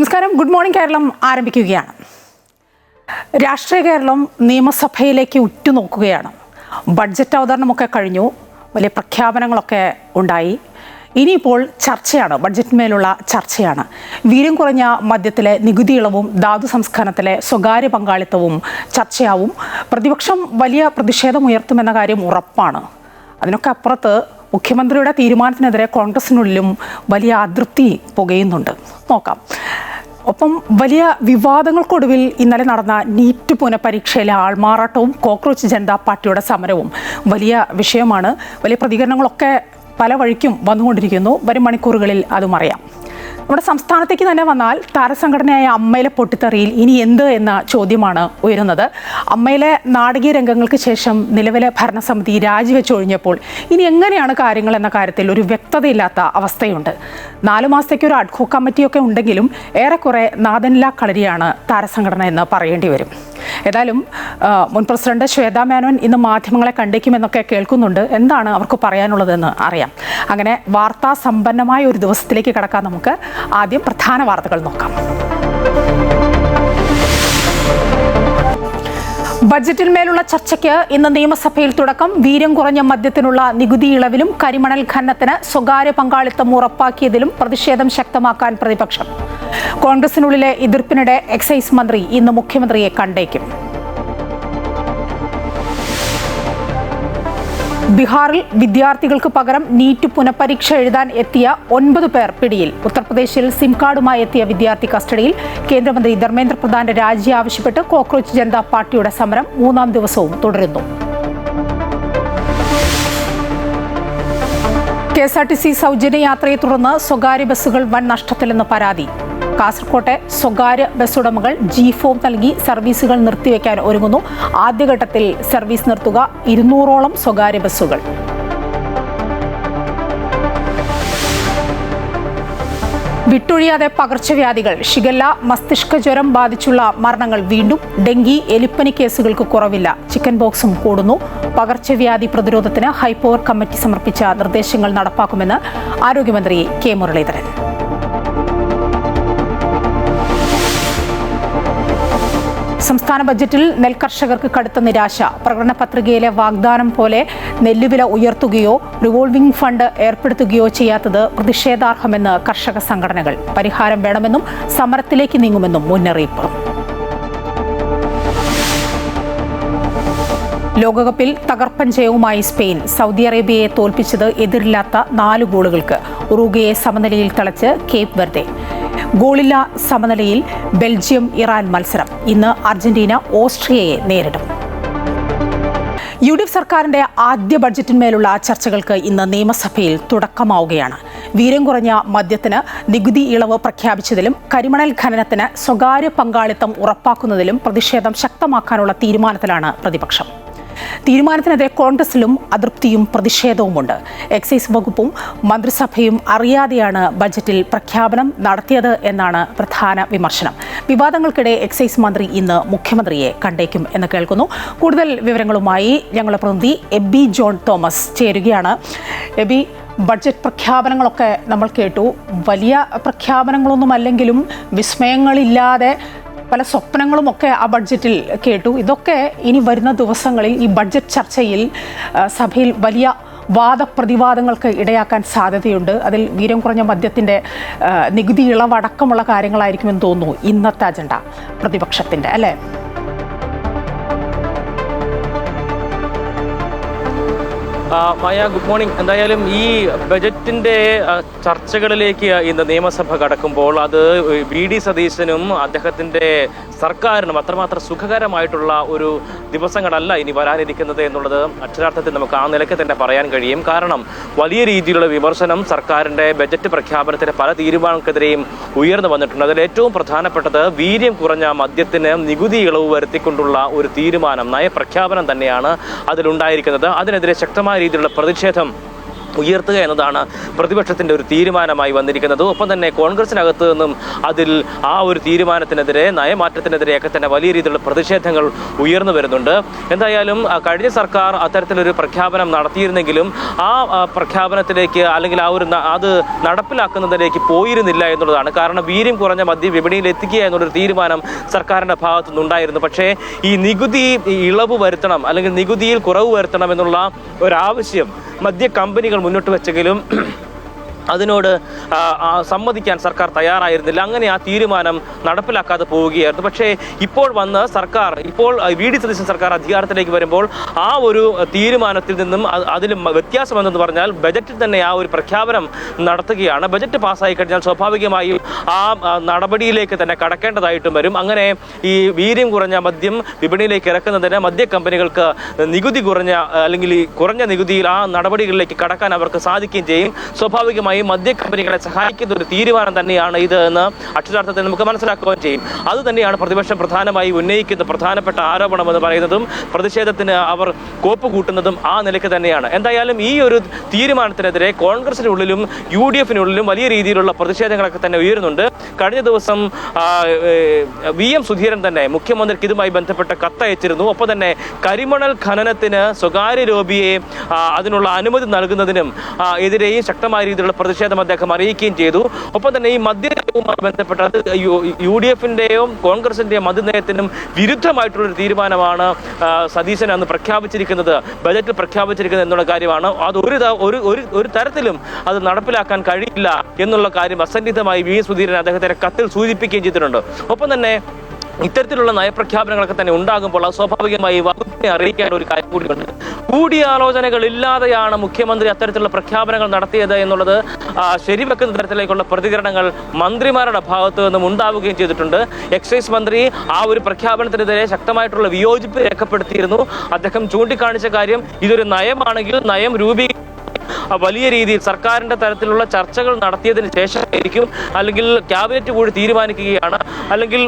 നമസ്കാരം. Good morning Keralam ആരംഭിക്കുകയാണ്. രാഷ്ട്രീയ കേരളം നിയമസഭയിലേക്ക് ഉറ്റുനോക്കുകയാണ്. ബഡ്ജറ്റ് അവതരണമൊക്കെ കഴിഞ്ഞു, വലിയ പ്രഖ്യാപനങ്ങളൊക്കെ ഉണ്ടായി. ഇനിയിപ്പോൾ ചർച്ചയാണ്, ബഡ്ജറ്റിന്മേലുള്ള ചർച്ചയാണ്. വീര്യം കുറഞ്ഞ മദ്യത്തിലെ നികുതി ഇളവും ധാതു സംസ്കരണത്തിലെ സ്വകാര്യ പങ്കാളിത്തവും ചർച്ചയാവും. പ്രതിപക്ഷം വലിയ പ്രതിഷേധമുയർത്തുമെന്ന കാര്യം ഉറപ്പാണ്. അതിനൊക്കെ അപ്പുറത്ത് മുഖ്യമന്ത്രിയുടെ തീരുമാനത്തിനെതിരെ കോൺഗ്രസിനുള്ളിലും വലിയ അതൃപ്തി പുകയുന്നുണ്ട്. നോക്കാം. ഒപ്പം വലിയ വിവാദങ്ങൾക്കൊടുവിൽ ഇന്നലെ നടന്ന നീറ്റ് പുനഃപരീക്ഷയിലെ ആൾമാറാട്ടവും കോക്രോച്ച് ജനതാ പാർട്ടിയുടെ സമരവും വലിയ വിഷയമാണ്. വലിയ പ്രതികരണങ്ങളൊക്കെ പല വഴിക്കും വന്നുകൊണ്ടിരിക്കുന്നു. വരും മണിക്കൂറുകളിൽ അതും അറിയാം. നമ്മുടെ സംസ്ഥാനത്തേക്ക് തന്നെ വന്നാൽ താരസംഘടനയായ അമ്മയിലെ പൊട്ടിത്തെറിയിൽ ഇനി എന്ത് എന്ന ചോദ്യമാണ് ഉയരുന്നത്. അമ്മയിലെ നാടകീയ രംഗങ്ങൾക്ക് ശേഷം നിലവിലെ ഭരണസമിതി രാജിവെച്ചൊഴിഞ്ഞപ്പോൾ ഇനി എങ്ങനെയാണ് കാര്യങ്ങൾ എന്ന കാര്യത്തിൽ ഒരു വ്യക്തതയില്ലാത്ത അവസ്ഥയുണ്ട്. 4 മാസത്തേക്ക് ഒരു അഡ്ഹോക് കമ്മിറ്റിയൊക്കെ ഉണ്ടെങ്കിലും ഏറെക്കുറെ നാദനില്ലാ കളരിയാണ് താരസംഘടന എന്ന് പറയേണ്ടി വരും. ഏതായാലും മുൻ പ്രസിഡന്റ് ശ്വേതാ മേനോൻ ഇന്ന് മാധ്യമങ്ങളെ കണ്ടേക്കുമെന്നൊക്കെ കേൾക്കുന്നുണ്ട്. എന്താണ് അവർക്ക് പറയാനുള്ളതെന്ന് അറിയാം. അങ്ങനെ വാർത്താ സമ്പന്നമായ ഒരു ദിവസത്തിലേക്ക് കടക്കാൻ നമുക്ക് ആദ്യം പ്രധാന വാർത്തകൾ നോക്കാം. ബഡ്ജറ്റിന്മേലുള്ള ചർച്ചയ്ക്ക് ഇന്ന് നിയമസഭയിൽ തുടക്കം. വീര്യം കുറഞ്ഞ മദ്യത്തിനുള്ള നികുതി ഇളവിലും കരിമണൽ ഖനനത്തിന് സ്വകാര്യ പങ്കാളിത്തം ഉറപ്പാക്കിയതിലും പ്രതിഷേധം ശക്തമാക്കാൻ പ്രതിപക്ഷം. കോൺഗ്രസിനുള്ളിലെ എതിർപ്പിനിടെ എക്സൈസ് മന്ത്രി ഇന്ന് മുഖ്യമന്ത്രിയെ കണ്ടേക്കും. ബീഹാറിൽ വിദ്യാർത്ഥികൾക്ക് പകരം നീറ്റ് പുനഃപരീക്ഷ എഴുതാൻ എത്തിയ 9 പേർ പിടിയിൽ. ഉത്തർപ്രദേശിൽ സിം കാർഡുമായി എത്തിയ വിദ്യാർത്ഥി കസ്റ്റഡിയിൽ. കേന്ദ്രമന്ത്രി ധർമ്മേന്ദ്ര പ്രധാന്റെ രാജി ആവശ്യപ്പെട്ട് കോക്രോച്ച് ജനതാ പാർട്ടിയുടെ സമരം 3-ാം ദിവസവും തുടരുന്നു. KSRTC സൗജന്യ യാത്രയെ തുടർന്ന് സ്വകാര്യ ബസ്സുകൾ വൻ നഷ്ടത്തിലെന്ന് പരാതി. കാസർകോട്ടെ സ്വകാര്യ ബസ് ഉടമകൾ G-ഫോം നൽകി സർവീസുകൾ നിർത്തിവെക്കാൻ ഒരുങ്ങുന്നു. ആദ്യഘട്ടത്തിൽ സർവീസ് നിർത്തുക 200ഓളം സ്വകാര്യ ബസ്സുകൾ. വിട്ടൊഴിയാതെ പകർച്ചവ്യാധികൾ. ഷിഗല്ല, മസ്തിഷ്ക ജ്വരം ബാധിച്ചുള്ള മരണങ്ങൾ വീണ്ടും. ഡെങ്കി, എലിപ്പനി കേസുകൾക്ക് കുറവില്ല. ചിക്കൻ ബോക്സും കൂടുന്നു. പകർച്ചവ്യാധി പ്രതിരോധത്തിന് ഹൈപ്പവർ കമ്മിറ്റി സമർപ്പിച്ച നിർദ്ദേശങ്ങൾ നടപ്പാക്കുമെന്ന് ആരോഗ്യമന്ത്രി കെ മുരളീധരൻ. സംസ്ഥാന ബജറ്റിൽ നെൽകർഷകർക്ക് കടുത്ത നിരാശ. പ്രകടന പത്രികയിലെ വാഗ്ദാനം പോലെ നെല്ലുവില ഉയർത്തുകയോ റിവോൾവിംഗ് ഫണ്ട് ഏർപ്പെടുത്തുകയോ ചെയ്യാത്തത് പ്രതിഷേധാർഹമെന്ന് കർഷക സംഘടനകൾ. പരിഹാരം വേണമെന്നും സമരത്തിലേക്ക് നീങ്ങുമെന്നും മുന്നറിയിപ്പ്. ലോകകപ്പിൽ തകർപ്പൻ ജയവുമായി സ്പെയിൻ. സൗദി അറേബ്യയെ തോൽപ്പിച്ചത് എതിരില്ലാത്ത 4 ഗോളുകൾക്ക്. ഉറുഗ്വയെ സമനിലയിൽ തളച്ച് കേപ്പ് വെർദെ. ഗോളില്ല സമനിലയിൽ ബെൽജിയം ഇറാൻ മത്സരം. ഇന്ന് അർജന്റീന ഓസ്ട്രിയയെ നേരിടും. UDF സർക്കാരിന്റെ ആദ്യ ബഡ്ജറ്റിന്മേലുള്ള ചർച്ചകൾക്ക് ഇന്ന് നിയമസഭയിൽ തുടക്കമാവുകയാണ്. വീര്യം കുറഞ്ഞ മദ്യത്തിന് നികുതി ഇളവ് പ്രഖ്യാപിച്ചതിലും കരിമണൽ ഖനനത്തിന് സ്വകാര്യ പങ്കാളിത്തം ഉറപ്പാക്കുന്നതിലും പ്രതിഷേധം ശക്തമാക്കാനുള്ള തീരുമാനത്തിലാണ് പ്രതിപക്ഷം. തീരുമാനത്തിനെതിരെ കോൺഗ്രസിലും അതൃപ്തിയും പ്രതിഷേധവുമുണ്ട്. എക്സൈസ് വകുപ്പും മന്ത്രിസഭയും അറിയാതെയാണ് ബജറ്റിൽ പ്രഖ്യാപനം നടത്തിയത് എന്നാണ് പ്രധാന വിമർശനം. വിവാദങ്ങൾക്കിടെ എക്സൈസ് മന്ത്രി ഇന്ന് മുഖ്യമന്ത്രിയെ കണ്ടേക്കും എന്ന് കേൾക്കുന്നു. കൂടുതൽ വിവരങ്ങളുമായി ഞങ്ങളുടെ പ്രതിനിധി എബി ജോൺ തോമസ് ചേരുകയാണ്. എബി, ബഡ്ജറ്റ് പ്രഖ്യാപനങ്ങളൊക്കെ നമ്മൾ കേട്ടു. വലിയ പ്രഖ്യാപനങ്ങളൊന്നും അല്ലെങ്കിലും വിസ്മയങ്ങളില്ലാതെ പല സ്വപ്നങ്ങളുമൊക്കെ ആ ബഡ്ജറ്റിൽ കേട്ടു. ഇതൊക്കെ ഇനി വരുന്ന ദിവസങ്ങളിൽ ഈ ബഡ്ജറ്റ് ചർച്ചയിൽ സഭയിൽ വലിയ വാദപ്രതിവാദങ്ങൾക്ക് ഇടയാക്കാൻ സാധ്യതയുണ്ട്. അതിൽ വീര്യം കുറഞ്ഞ മദ്യത്തിൻ്റെ നികുതി ഇളവടക്കമുള്ള കാര്യങ്ങളായിരിക്കുമെന്ന് തോന്നുന്നു ഇന്നത്തെ അജണ്ട പ്രതിപക്ഷത്തിൻ്റെ, അല്ലേ? മായ, ഗുഡ് മോർണിംഗ്. എന്തായാലും ഈ ബജറ്റിൻ്റെ ചർച്ചകളിലേക്ക് ഇന്ന് നിയമസഭ കടക്കുമ്പോൾ അത് VD സതീശനും അദ്ദേഹത്തിൻ്റെ സർക്കാരിനും അത്രമാത്രം സുഖകരമായിട്ടുള്ള ഒരു ദിവസങ്ങളല്ല ഇനി വരാനിരിക്കുന്നത് എന്നുള്ളത് അക്ഷരാർത്ഥത്തിൽ നമുക്ക് ആ നിലയ്ക്ക് തന്നെ പറയാൻ കഴിയും. കാരണം വലിയ രീതിയിലുള്ള വിമർശനം സർക്കാരിൻ്റെ ബജറ്റ് പ്രഖ്യാപനത്തിൻ്റെ പല തീരുമാനങ്ങൾക്കെതിരെയും ഉയർന്നു വന്നിട്ടുണ്ട്. അതിൽ ഏറ്റവും പ്രധാനപ്പെട്ടത് വീര്യം കുറഞ്ഞ മദ്യത്തിന് നികുതി ഇളവ് വരുത്തിക്കൊണ്ടുള്ള ഒരു തീരുമാനം, നയപ്രഖ്യാപനം തന്നെയാണ് അതിലുണ്ടായിരിക്കുന്നത്. അതിനെതിരെ ശക്തമായ രീതിയിലുള്ള പ്രതിഷേധം ഉയർത്തുക എന്നതാണ് പ്രതിപക്ഷത്തിൻ്റെ ഒരു തീരുമാനമായി വന്നിരിക്കുന്നത്. ഒപ്പം തന്നെ കോൺഗ്രസിനകത്ത് നിന്നും അതിൽ ആ ഒരു തീരുമാനത്തിനെതിരെ, നയമാറ്റത്തിനെതിരെയൊക്കെ തന്നെ വലിയ രീതിയിലുള്ള പ്രതിഷേധങ്ങൾ ഉയർന്നു വരുന്നുണ്ട്. എന്തായാലും കഴിഞ്ഞ സർക്കാർ അത്തരത്തിലൊരു പ്രഖ്യാപനം നടത്തിയിരുന്നെങ്കിലും ആ പ്രഖ്യാപനത്തിലേക്ക് അല്ലെങ്കിൽ അത് നടപ്പിലാക്കുന്നതിലേക്ക് പോയിരുന്നില്ല എന്നുള്ളതാണ്. കാരണം വീര്യം കുറഞ്ഞ മദ്യം വിപണിയിൽ എത്തിക്കുക എന്നുള്ളൊരു തീരുമാനം സർക്കാരിൻ്റെ ഭാഗത്തു നിന്നുണ്ടായിരുന്നു. പക്ഷേ ഈ നികുതി ഇളവ് വരുത്തണം അല്ലെങ്കിൽ നികുതിയിൽ കുറവ് വരുത്തണം എന്നുള്ള ഒരാവശ്യം മദ്യ കമ്പനികൾ മുന്നോട്ട് വെച്ചെങ്കിലും അതിനോട് സമ്മതിക്കാൻ സർക്കാർ തയ്യാറായിരുന്നില്ല. അങ്ങനെ ആ തീരുമാനം നടപ്പിലാക്കാതെ പോവുകയായിരുന്നു. പക്ഷേ ഇപ്പോൾ വന്ന് വി.ഡി. സതീശൻ സർക്കാർ അധികാരത്തിലേക്ക് വരുമ്പോൾ ആ ഒരു തീരുമാനത്തിൽ നിന്നും അതിൽ വ്യത്യാസമെന്ന് പറഞ്ഞാൽ ബജറ്റിൽ തന്നെ ആ ഒരു പ്രഖ്യാപനം നടത്തുകയാണ്. ബജറ്റ് പാസ്സായി കഴിഞ്ഞാൽ സ്വാഭാവികമായും ആ നടപടിയിലേക്ക് തന്നെ കടക്കേണ്ടതായിട്ടും വരും. അങ്ങനെ ഈ വീര്യം കുറഞ്ഞ മദ്യം വിപണിയിലേക്ക് ഇറക്കുന്നതിന് മദ്യ കമ്പനികൾക്ക് നികുതി അല്ലെങ്കിൽ കുറഞ്ഞ നികുതിയിൽ ആ നടപടികളിലേക്ക് കടക്കാൻ അവർക്ക് സാധിക്കുകയും ചെയ്യും. സ്വാഭാവികമായി മദ്യ കമ്പനികളെ സഹായിക്കുന്ന ഒരു തീരുമാനം തന്നെയാണ് ഇത് എന്ന് അക്ഷരാർത്ഥത്തിൽ നമുക്ക് മനസ്സിലാക്കുകയും ചെയ്യും. അത് തന്നെയാണ് പ്രതിപക്ഷം പ്രധാനമായി ഉന്നയിക്കുന്ന പ്രധാനപ്പെട്ട ആരോപണം എന്ന് പറയുന്നതും പ്രതിഷേധത്തിന് അവർ കോപ്പ് കൂട്ടുന്നതും ആ നിലയ്ക്ക് തന്നെയാണ്. എന്തായാലും ഈ ഒരു തീരുമാനത്തിനെതിരെ കോൺഗ്രസിനുള്ളിലും UDF-നുള്ളിലും വലിയ രീതിയിലുള്ള പ്രതിഷേധങ്ങളൊക്കെ തന്നെ ഉയരുന്നുണ്ട്. കഴിഞ്ഞ ദിവസം VM സുധീരൻ തന്നെ മുഖ്യമന്ത്രിക്ക് ഇതുമായി ബന്ധപ്പെട്ട കത്തയച്ചിരുന്നു. ഒപ്പം തന്നെ കരിമണൽ ഖനനത്തിന് സ്വകാര്യ ലോബിയെ അതിനുള്ള അനുമതി നൽകുന്നതിനും എതിരെയും ശക്തമായ രീതിയിലുള്ള പ്രതിഷേധം അദ്ദേഹം അറിയിക്കുകയും ചെയ്തു. ഒപ്പം തന്നെ ഈ മദ്യനയവുമായി ബന്ധപ്പെട്ടത് UDF-ന്റെയും കോൺഗ്രസിന്റെയും മദ്യനയത്തിനും വിരുദ്ധമായിട്ടുള്ളൊരു തീരുമാനമാണ് സതീശൻ അന്ന് പ്രഖ്യാപിച്ചിരിക്കുന്നത്, ബജറ്റിൽ പ്രഖ്യാപിച്ചിരിക്കുന്നത് എന്നുള്ള കാര്യമാണ്. അത് ഒരു തരത്തിലും അത് നടപ്പിലാക്കാൻ കഴിയില്ല എന്നുള്ള കാര്യം അസന്നിഗ്ധമായി വി സുധീരൻ അദ്ദേഹത്തിന്റെ കത്തിൽ സൂചിപ്പിക്കുകയും ചെയ്തിട്ടുണ്ട്. ഒപ്പം തന്നെ ഇത്തരത്തിലുള്ള നയപ്രഖ്യാപനങ്ങളൊക്കെ തന്നെ ഉണ്ടാകുമ്പോൾ അത് സ്വാഭാവികമായി വകുപ്പിനെ അറിയിക്കാൻ ഒരു കാര്യം കൂടിയുണ്ട്. കൂടിയാലോചനകൾ ഇല്ലാതെയാണ് മുഖ്യമന്ത്രി അത്തരത്തിലുള്ള പ്രഖ്യാപനങ്ങൾ നടത്തിയത് എന്നുള്ളത് ശരിവെക്കുന്ന തരത്തിലേക്കുള്ള പ്രതികരണങ്ങൾ മന്ത്രിമാരുടെ ഭാഗത്തു നിന്നും ഉണ്ടാവുകയും ചെയ്തിട്ടുണ്ട്. എക്സൈസ് മന്ത്രി ആ ഒരു പ്രഖ്യാപനത്തിനെതിരെ ശക്തമായിട്ടുള്ള വിയോജിപ്പ് രേഖപ്പെടുത്തിയിരുന്നു. അദ്ദേഹം ചൂണ്ടിക്കാണിച്ച കാര്യം ഇതൊരു നയമാണെങ്കിൽ നയം വലിയ രീതിയിൽ സർക്കാരിന്റെ തരത്തിലുള്ള ചർച്ചകൾ നടത്തിയതിന് ശേഷമായിരിക്കും, അല്ലെങ്കിൽ ക്യാബിനറ്റ് കൂടി തീരുമാനിക്കുകയാണ്, അല്ലെങ്കിൽ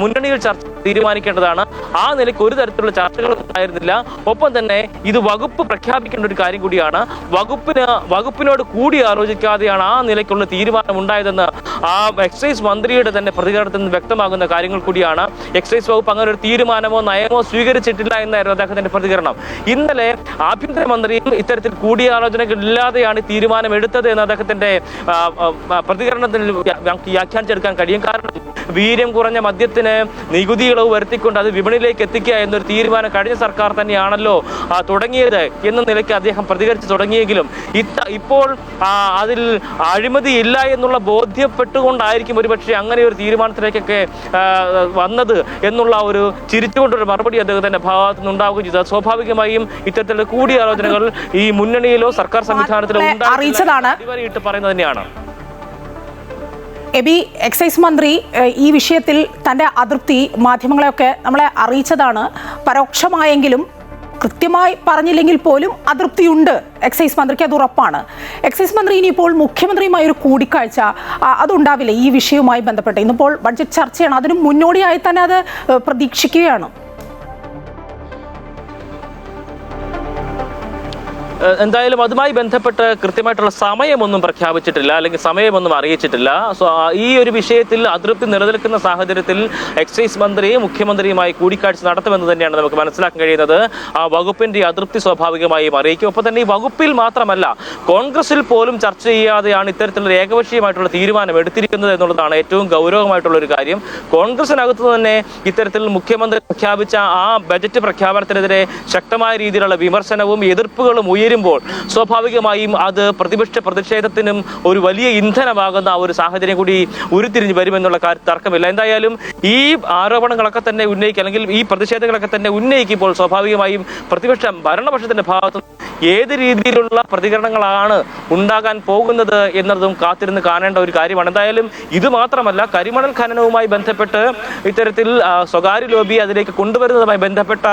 മുന്നണിയിൽ ചർച്ച തീരുമാനിക്കേണ്ടതാണ്. ആ നിലയ്ക്ക് ഒരു തരത്തിലുള്ള ചർച്ചകളും ഉണ്ടായിരുന്നില്ല. ഒപ്പം തന്നെ ഇത് വകുപ്പ് പ്രഖ്യാപിക്കേണ്ട ഒരു കാര്യം കൂടിയാണ്. വകുപ്പിനോട് കൂടി ആലോചിക്കാതെയാണ് ആ നിലയ്ക്കുള്ള തീരുമാനം ഉണ്ടായതെന്ന് ആ എക്സൈസ് മന്ത്രിയുടെ തന്നെ പ്രതികരണത്തിൽ നിന്ന് വ്യക്തമാകുന്ന കാര്യങ്ങൾ കൂടിയാണ്. എക്സൈസ് വകുപ്പ് അങ്ങനെ ഒരു തീരുമാനമോ നയമോ സ്വീകരിച്ചിട്ടില്ല എന്നായിരുന്നു അദ്ദേഹത്തിന്റെ പ്രതികരണം. ഇന്നലെ ആഭ്യന്തരമന്ത്രിയും ഇത്തരത്തിൽ കൂടിയാലോചനകൾ ഇല്ലാതെയാണ് തീരുമാനം എടുത്തത് എന്ന് അദ്ദേഹത്തിന്റെ പ്രതികരണത്തിൽ വ്യാഖ്യാനിച്ചെടുക്കാൻ കഴിയും. കാരണം വീര്യം കുറഞ്ഞ മദ്യത്തിന് നികുതി ഇളവ് വരുത്തിക്കൊണ്ട് അത് വിപണിയിലേക്ക് എത്തിക്കുക എന്നൊരു തീരുമാനം കഴിഞ്ഞ സർക്കാർ തന്നെയാണല്ലോ തുടങ്ങിയത് എന്ന നിലയ്ക്ക് അദ്ദേഹം പ്രതികരിച്ചു തുടങ്ങിയെങ്കിലും ഇപ്പോൾ അതിൽ അഴിമതി ഇല്ല എന്നുള്ള ബോധ്യപ്പെട്ടുകൊണ്ടായിരിക്കും ഒരുപക്ഷെ അങ്ങനെ ഒരു തീരുമാനത്തിലേക്കൊക്കെ വന്നത് എന്നുള്ള ഒരു ചിരിച്ചുകൊണ്ടൊരു മറുപടി അദ്ദേഹത്തിന്റെ ഭാഗത്തു നിന്നുണ്ടാവുകയും ചെയ്തത്. സ്വാഭാവികമായും ഇത്തരത്തിലുള്ള കൂടിയാലോചനകൾ ഈ മുന്നണിയിലോ സർക്കാർ സംവിധാനത്തിലോ ഉണ്ടായിട്ട് പറയുന്നത് തന്നെയാണ്. എബി, എക്സൈസ് മന്ത്രി ഈ വിഷയത്തിൽ തൻ്റെ അതൃപ്തി മാധ്യമങ്ങളെയൊക്കെ നമ്മളെ അറിയിച്ചതാണ്. പരോക്ഷമായെങ്കിലും കൃത്യമായി പറഞ്ഞില്ലെങ്കിൽ പോലും അതൃപ്തിയുണ്ട് എക്സൈസ് മന്ത്രിക്ക്, അത് ഉറപ്പാണ്. എക്സൈസ് മന്ത്രി ഇനിയിപ്പോൾ മുഖ്യമന്ത്രിയുമായി ഒരു കൂടിക്കാഴ്ച അതുണ്ടാവില്ല ഈ വിഷയവുമായി ബന്ധപ്പെട്ട്? ഇന്നിപ്പോൾ ബഡ്ജറ്റ് ചർച്ചയാണ്, അതിന് മുന്നോടിയായി തന്നെ അത് പ്രതീക്ഷിക്കുകയാണ്. എന്തായാലും അതുമായി ബന്ധപ്പെട്ട് കൃത്യമായിട്ടുള്ള സമയമൊന്നും പ്രഖ്യാപിച്ചിട്ടില്ല, അല്ലെങ്കിൽ സമയമൊന്നും അറിയിച്ചിട്ടില്ല. ഈ ഒരു വിഷയത്തിൽ അതൃപ്തി നിലനിൽക്കുന്ന സാഹചര്യത്തിൽ എക്സൈസ് മന്ത്രി മുഖ്യമന്ത്രിയുമായി കൂടിക്കാഴ്ച നടത്തുമെന്ന് തന്നെയാണ് നമുക്ക് മനസ്സിലാക്കാൻ കഴിയുന്നത്. ആ വകുപ്പിന്റെ അതൃപ്തി സ്വാഭാവികമായും അറിയിക്കും. ഒപ്പം തന്നെ ഈ വകുപ്പിൽ മാത്രമല്ല, കോൺഗ്രസിൽ പോലും ചർച്ച ചെയ്യാതെയാണ് ഇത്തരത്തിലുള്ള ഏകപക്ഷീയമായിട്ടുള്ള തീരുമാനം എടുത്തിരിക്കുന്നത് എന്നുള്ളതാണ് ഏറ്റവും ഗൗരവമായിട്ടുള്ള ഒരു കാര്യം. കോൺഗ്രസിനകത്ത് തന്നെ ഇത്തരത്തിൽ മുഖ്യമന്ത്രി പ്രഖ്യാപിച്ച ആ ബജറ്റ് പ്രഖ്യാപനത്തിനെതിരെ ശക്തമായ രീതിയിലുള്ള വിമർശനവും എതിർപ്പുകളും ഉയരുമ്പോൾ സ്വാഭാവികമായും അത് പ്രതിഷേധത്തിനും ഒരു വലിയ ഇന്ധനമാകുന്ന ഒരു സാഹചര്യം കൂടി ഉരുത്തിരിഞ്ഞു വരുമെന്നുള്ള കാര്യത്തിൽ തർക്കമില്ല. എന്തായാലും ഈ ആരോപണങ്ങളൊക്കെ തന്നെ അല്ലെങ്കിൽ ഈ പ്രതിഷേധങ്ങളൊക്കെ തന്നെ ഉന്നയിക്കുമ്പോൾ സ്വാഭാവികമായും ഭരണപക്ഷത്തിന്റെ ഭാഗത്ത് ഏത് രീതിയിലുള്ള പ്രതികരണങ്ങളാണ് ഉണ്ടാകാൻ പോകുന്നത് എന്നതും കാത്തിരുന്ന് കാണേണ്ട ഒരു കാര്യമാണ്. എന്തായാലും ഇത് മാത്രമല്ല, കരിമണൽ ഖനനവുമായി ബന്ധപ്പെട്ട് ഇത്തരത്തിൽ സ്വകാര്യ ലോബി അതിലേക്ക് കൊണ്ടുവരുന്നതുമായി ബന്ധപ്പെട്ട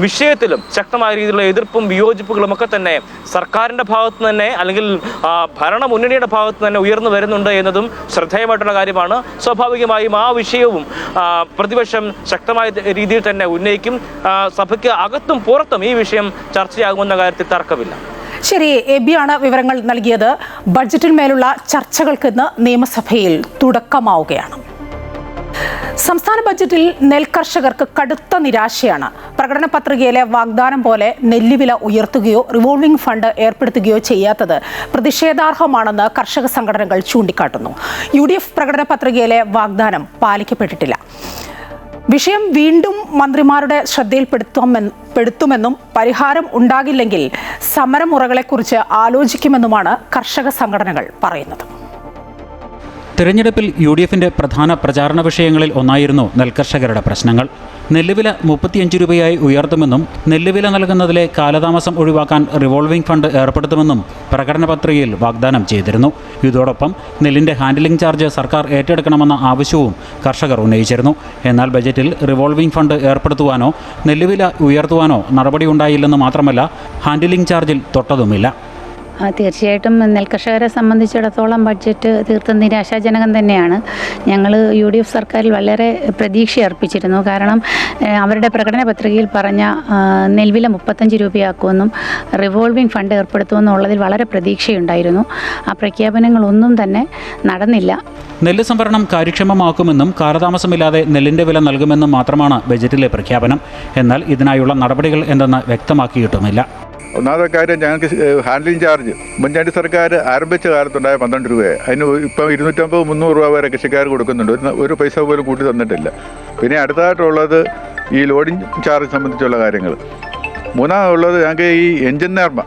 വിഷയത്തിലും ശക്തമായ രീതിയിലുള്ള എതിർപ്പും വിയോജിപ്പുകളും ഒക്കെ തന്നെ സർക്കാരിന്റെ ഭാഗത്ത് തന്നെ അല്ലെങ്കിൽ ഭരണമുന്നണിയുടെ ഭാഗത്ത് തന്നെ ഉയർന്നു വരുന്നുണ്ട് എന്നതും ശ്രദ്ധേയമായിട്ടുള്ള കാര്യമാണ്. സ്വാഭാവികമായും ആ വിഷയവും പ്രതിപക്ഷം ശക്തമായ രീതിയിൽ തന്നെ ഉന്നയിക്കും. സഭയ്ക്ക് അകത്തും പുറത്തും ഈ വിഷയം ചർച്ചയാകുമെന്ന കാര്യത്തിൽ തർക്കമില്ല. ശരി, എബിയാണ് വിവരങ്ങൾ നൽകിയത്. ബഡ്ജറ്റിന്മേലുള്ള ചർച്ചകൾക്ക് ഇന്ന് നിയമസഭയിൽ തുടക്കമാവുകയാണ്. സംസ്ഥാന ബഡ്ജറ്റിൽ നെൽകർഷകർക്ക് കടുത്ത നിരാശയാണ്. പ്രകടന പത്രികയിലെ വാഗ്ദാനം പോലെ നെല്ലുവില ഉയർത്തുകയോ റിവോൾവിംഗ് ഫണ്ട് ഏർപ്പെടുത്തുകയോ ചെയ്യാത്തത് പ്രതിഷേധാർഹമാണെന്ന് കർഷക സംഘടനകൾ ചൂണ്ടിക്കാട്ടുന്നു. UDF പ്രകടന പത്രികയിലെ വാഗ്ദാനം പാലിക്കപ്പെട്ടിട്ടില്ല. വിഷയം വീണ്ടും മന്ത്രിമാരുടെ ശ്രദ്ധയിൽപ്പെടുത്തുമെന്നും പരിഹാരം ഉണ്ടാകില്ലെങ്കിൽ സമരമുറകളെക്കുറിച്ച് ആലോചിക്കുമെന്നുമാണ് കർഷക സംഘടനകൾ പറയുന്നത്. തിരഞ്ഞെടുപ്പിൽ UDFിന്റെ പ്രധാന പ്രചാരണ വിഷയങ്ങളിൽ ഒന്നായിരുന്നു നെൽകർഷകരുടെ പ്രശ്നങ്ങൾ. നെല്ലുവില 35 രൂപയായി ഉയർത്തുമെന്നും നെല്ലുവില നൽകുന്നതിലെ കാലതാമസം ഒഴിവാക്കാൻ റിവോൾവിംഗ് ഫണ്ട് ഏർപ്പെടുത്തുമെന്നും പ്രകടന പത്രികയിൽ വാഗ്ദാനം ചെയ്തിരുന്നു. ഇതോടൊപ്പം നെല്ലിന്റെ ഹാൻഡ്ലിംഗ് ചാർജ് സർക്കാർ ഏറ്റെടുക്കണമെന്ന ആവശ്യവും കർഷകർ ഉന്നയിച്ചിരുന്നു. എന്നാൽ ബജറ്റിൽ റിവോൾവിംഗ് ഫണ്ട് ഏർപ്പെടുത്തുവാനോ നെല്ലുവില ഉയർത്തുവാനോ നടപടിയുണ്ടായില്ലെന്ന് മാത്രമല്ല, ഹാൻഡ്ലിംഗ് ചാർജിൽ തൊട്ടതുമില്ല. തീർച്ചയായിട്ടും നെൽകർഷകരെ സംബന്ധിച്ചിടത്തോളം ബഡ്ജറ്റ് തീർത്തും നിരാശാജനകം തന്നെയാണ്. ഞങ്ങൾ UDF സർക്കാരിൽ വളരെ പ്രതീക്ഷ അർപ്പിച്ചിരുന്നു. കാരണം അവരുടെ പ്രകടന പത്രികയിൽ പറഞ്ഞ നെൽവില 35 രൂപയാക്കുമെന്നും റിവോൾവിംഗ് ഫണ്ട് ഏർപ്പെടുത്തുമെന്നുള്ളതിൽ വളരെ പ്രതീക്ഷയുണ്ടായിരുന്നു. ആ പ്രഖ്യാപനങ്ങളൊന്നും തന്നെ നടന്നില്ല. നെല്ല് സംഭരണം കാര്യക്ഷമമാക്കുമെന്നും കാലതാമസമില്ലാതെ നെല്ലിന്റെ വില നൽകുമെന്നും മാത്രമാണ് ബജറ്റിലെ പ്രഖ്യാപനം. എന്നാൽ ഇതിനായുള്ള നടപടികൾ എന്തെന്ന് വ്യക്തമാക്കിയിട്ടുമില്ല. ഒന്നാമത്തെ കാര്യം, ഞങ്ങൾക്ക് ഹാൻഡ്ലിംഗ് ചാർജ് ഉമ്മൻചാണ്ടി സർക്കാർ ആരംഭിച്ച കാലത്തുണ്ടായ 12 രൂപയായി. അതിന് ഇപ്പം 250-300 രൂപ വരെ കൃഷിക്കാർ കൊടുക്കുന്നുണ്ട്. ഒരു പൈസ പോലും കൂട്ടി തന്നിട്ടില്ല. പിന്നെ അടുത്തതായിട്ടുള്ളത് ഈ ലോഡിംഗ് ചാർജ് സംബന്ധിച്ചുള്ള കാര്യങ്ങൾ. മൂന്നാമതുള്ളത് ഞങ്ങൾക്ക് ഈ എഞ്ചിൻ നേർമ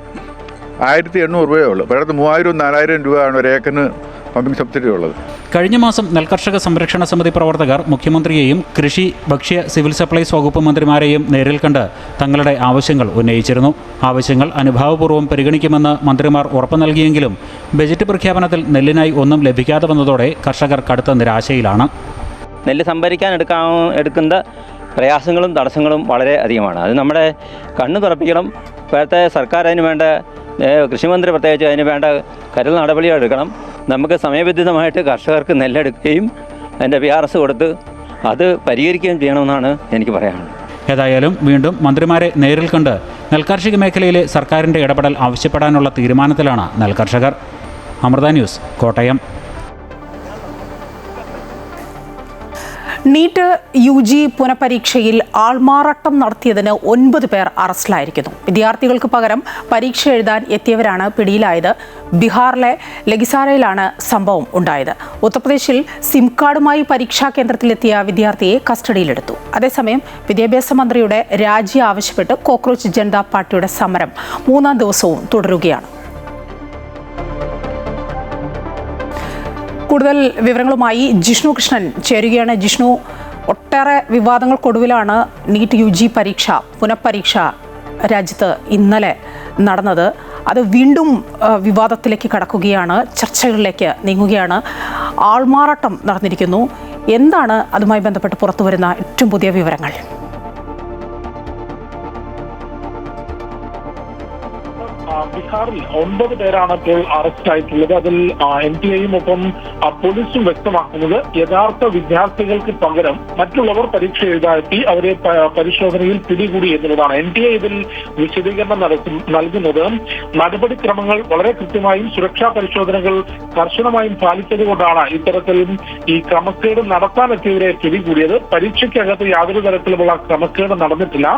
1800 രൂപയേ ഉള്ളൂ. പലയിടത്ത് 3000-4000 രൂപയാണ് ഒരു ഏക്കറിന് പമ്പിംഗ് സബ്സിഡി ഉള്ളത്. കഴിഞ്ഞ മാസം നെൽകർഷക സംരക്ഷണ സമിതി പ്രവർത്തകർ മുഖ്യമന്ത്രിയെയും കൃഷി, ഭക്ഷ്യ, സിവിൽ സപ്ലൈസ് വകുപ്പ് മന്ത്രിമാരെയും നേരിൽ കണ്ട് തങ്ങളുടെ ആവശ്യങ്ങൾ ഉന്നയിച്ചിരുന്നു. ആവശ്യങ്ങൾ അനുഭാവപൂർവ്വം പരിഗണിക്കുമെന്ന് മന്ത്രിമാർ ഉറപ്പു നൽകിയെങ്കിലും ബജറ്റ് പ്രഖ്യാപനത്തിൽ നെല്ലിനായി ഒന്നും ലഭിക്കാതെ വന്നതോടെ കർഷകർ കടുത്ത നിരാശയിലാണ്. നെല്ല് എടുക്കുന്ന പ്രയാസങ്ങളും തടസ്സങ്ങളും വളരെ അധികമാണ്. അത് നമ്മുടെ കണ്ണ് തുറപ്പിക്കണം. ഇപ്പോഴത്തെ സർക്കാർ അതിന് വേണ്ട, കൃഷിമന്ത്രി പ്രത്യേകിച്ച് അതിന് വേണ്ട കരുതൽ നടപടികൾ എടുക്കണം. നമുക്ക് സമയബന്ധിതമായിട്ട് കർഷകർക്ക് നെല്ലെടുക്കുകയും അതിൻ്റെ PRS കൊടുത്ത് അത് പരിഹരിക്കുകയും ചെയ്യണമെന്നാണ് എനിക്ക് പറയാനുള്ളത്. ഏതായാലും വീണ്ടും മന്ത്രിമാരെ നേരിൽ കണ്ട് നെൽകാർഷിക മേഖലയിലെ സർക്കാരിൻ്റെ ഇടപെടൽ ആവശ്യപ്പെടാനുള്ള തീരുമാനത്തിലാണ് നെൽകർഷകർ. Amrita news, Kottayam. NEET UG പുനഃപരീക്ഷയിൽ ആൾമാറാട്ടം നടത്തിയതിന് 9 പേർ അറസ്റ്റിലായിരിക്കുന്നു. വിദ്യാർത്ഥികൾക്ക് പകരം പരീക്ഷ എഴുതാൻ എത്തിയവരാണ് പിടിയിലായത്. ബീഹാറിലെ ലഗിസാരയിലാണ് സംഭവം ഉണ്ടായത്. ഉത്തർപ്രദേശിൽ സിം കാർഡുമായി പരീക്ഷാ കേന്ദ്രത്തിലെത്തിയ വിദ്യാർത്ഥിയെ കസ്റ്റഡിയിലെടുത്തു. അതേസമയം വിദ്യാഭ്യാസ മന്ത്രിയുടെ രാജി ആവശ്യപ്പെട്ട് കോക്രോച്ച് ജനതാ പാർട്ടിയുടെ സമരം 3-ാം ദിവസവും തുടരുകയാണ്. കൂടുതൽ വിവരങ്ങളുമായി ജിഷ്ണു കൃഷ്ണൻ ചേരുകയാണ്. ജിഷ്ണു, ഒട്ടേറെ വിവാദങ്ങൾക്കൊടുവിലാണ് നീറ്റ് UG പുനഃപരീക്ഷ രാജ്യത്ത് ഇന്നലെ നടന്നത്. അത് വീണ്ടും വിവാദത്തിലേക്ക് കടക്കുകയാണ്, ചർച്ചകളിലേക്ക് നീങ്ങുകയാണ്. ആൾമാറാട്ടം നടന്നിരിക്കുന്നു. എന്താണ് അതുമായി ബന്ധപ്പെട്ട് പുറത്തുവരുന്ന ഏറ്റവും പുതിയ വിവരങ്ങൾ? ബീഹാറിൽ 9 പേരാണ് ഇപ്പോൾ അറസ്റ്റായിട്ടുള്ളത്. അതിൽ NTA-യും ഒപ്പം പോലീസും വ്യക്തമാക്കുന്നത് യഥാർത്ഥ വിദ്യാർത്ഥികൾക്ക് പകരം മറ്റുള്ളവർ പരീക്ഷ എഴുതാത്തി അവരെ പരിശോധനയിൽ പിടികൂടി എന്നുള്ളതാണ്. NTA ഇതിൽ വിശദീകരണം നൽകുന്നത് നടപടിക്രമങ്ങൾ വളരെ കൃത്യമായും സുരക്ഷാ പരിശോധനകൾ കർശനമായും പാലിച്ചതുകൊണ്ടാണ് ഇത്തരത്തിൽ ഈ ക്രമക്കേട് നടത്താനെത്തിയവരെ പിടികൂടിയത്. പരീക്ഷയ്ക്കകത്ത് യാതൊരു തരത്തിലുമുള്ള ക്രമക്കേട് നടന്നിട്ടില്ല.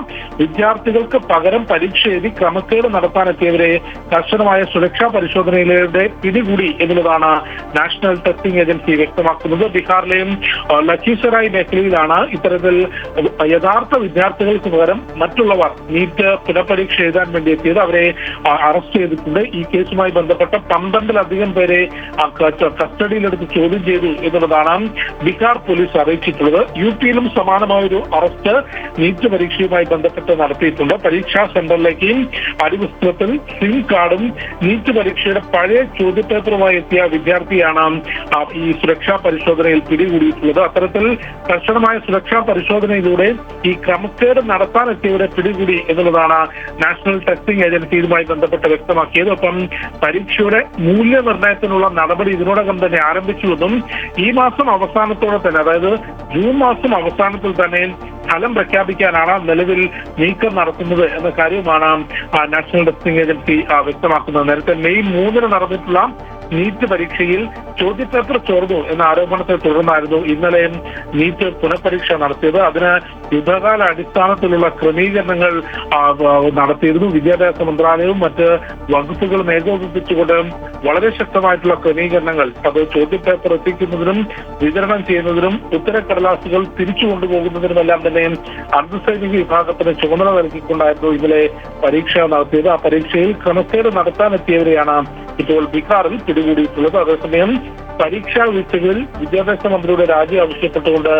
വിദ്യാർത്ഥികൾക്ക് പകരം പരീക്ഷ എഴുതി ക്രമക്കേട് നടത്താനെത്തിയവരെ കർശനമായ സുരക്ഷാ പരിശോധനയിലൂടെ പിടികൂടി എന്നുള്ളതാണ് നാഷണൽ ടെസ്റ്റിംഗ് ഏജൻസി വ്യക്തമാക്കുന്നത്. ബീഹാറിലെയും ലഖീസറായ് മേഖലയിലാണ് ഇത്തരത്തിൽ യഥാർത്ഥ വിദ്യാർത്ഥികൾക്ക് പകരം മറ്റുള്ളവർ നീറ്റ് പുനഃപരീക്ഷ എഴുതാൻ വേണ്ടി എത്തിയത്. അവരെ അറസ്റ്റ് ചെയ്തിട്ടുണ്ട്. ഈ കേസുമായി ബന്ധപ്പെട്ട 12-ലധികം പേരെ കസ്റ്റഡിയിലെടുത്ത് ചോദ്യം ചെയ്തു എന്നുള്ളതാണ് ബീഹാർ പോലീസ് അറിയിച്ചിട്ടുള്ളത്. UP-യിലും സമാനമായൊരു അറസ്റ്റ് നീറ്റ് പരീക്ഷയുമായി ബന്ധപ്പെട്ട് നടത്തിയിട്ടുണ്ട്. പരീക്ഷാ സെന്ററിലേക്ക് അടിവസ്ത്രത്തിൽ സിം കാർഡും നീറ്റ് പരീക്ഷയുടെ പഴയ ചോദ്യപേപ്പറുമായി എത്തിയ വിദ്യാർത്ഥിയാണ് ഈ സുരക്ഷാ പരിശോധനയിൽ പിടികൂടിയിട്ടുള്ളത്. അത്തരത്തിൽ കർശനമായ സുരക്ഷാ പരിശോധനയിലൂടെ ഈ ക്രമക്കേട് നടത്താനെത്തിയവരെ പിടികൂടി എന്നുള്ളതാണ് നാഷണൽ ടെസ്റ്റിംഗ് ഏജൻസി ഇതുമായി ബന്ധപ്പെട്ട് വ്യക്തമാക്കിയത്. ഒപ്പം പരീക്ഷയുടെ മൂല്യനിർണ്ണയത്തിനുള്ള നടപടി ഇതിനോടകം തന്നെ ആരംഭിച്ചുവെന്നും ഈ മാസം അവസാനത്തോടെ തന്നെ, അതായത് ജൂൺ മാസം അവസാനത്തിൽ തന്നെ ഫലം പ്രഖ്യാപിക്കാനാണ് നിലവിൽ നീക്കം നടത്തുന്നത് എന്ന കാര്യമാണ് നാഷണൽ ടെസ്റ്റിംഗ് ഏജൻസി വ്യക്തമാക്കുന്നത്. നേരത്തെ മെയ് 3 നടന്നിട്ടുള്ള നീറ്റ് പരീക്ഷയിൽ ചോദ്യപേപ്പർ ചോർന്നു എന്ന ആരോപണത്തെ തുടർന്നായിരുന്നു ഇന്നലെ നീറ്റ് പുനഃപരീക്ഷ നടത്തിയത്. അതിന് യുദ്ധകാല അടിസ്ഥാനത്തിലുള്ള ക്രമീകരണങ്ങൾ നടത്തിയിരുന്നു. വിദ്യാഭ്യാസ മന്ത്രാലയവും മറ്റ് വകുപ്പുകളും ഏകോപിപ്പിച്ചുകൊണ്ട് വളരെ ശക്തമായിട്ടുള്ള ക്രമീകരണങ്ങൾ അത് ചോദ്യപേപ്പർ എത്തിക്കുന്നതിനും വിതരണം ചെയ്യുന്നതിനും ഉത്തരക്കടലാസുകൾ തിരിച്ചു കൊണ്ടുപോകുന്നതിനുമെല്ലാം തന്നെ അർദ്ധസൈനിക വിഭാഗത്തിന് ചുമതല നൽകിക്കൊണ്ടായിരുന്നു ഇന്നലെ പരീക്ഷ നടത്തിയത്. ആ പരീക്ഷയിൽ ക്രമക്കേട് നടത്താനെത്തിയവരെയാണ് ഇപ്പോൾ ബീഹാറിൽ പിടികൂടിയിട്ടുള്ളത്. അതേസമയം പരീക്ഷാ വീഴ്ചകളിൽ വിദ്യാഭ്യാസ മന്ത്രിയുടെ രാജി ആവശ്യപ്പെട്ടുകൊണ്ട്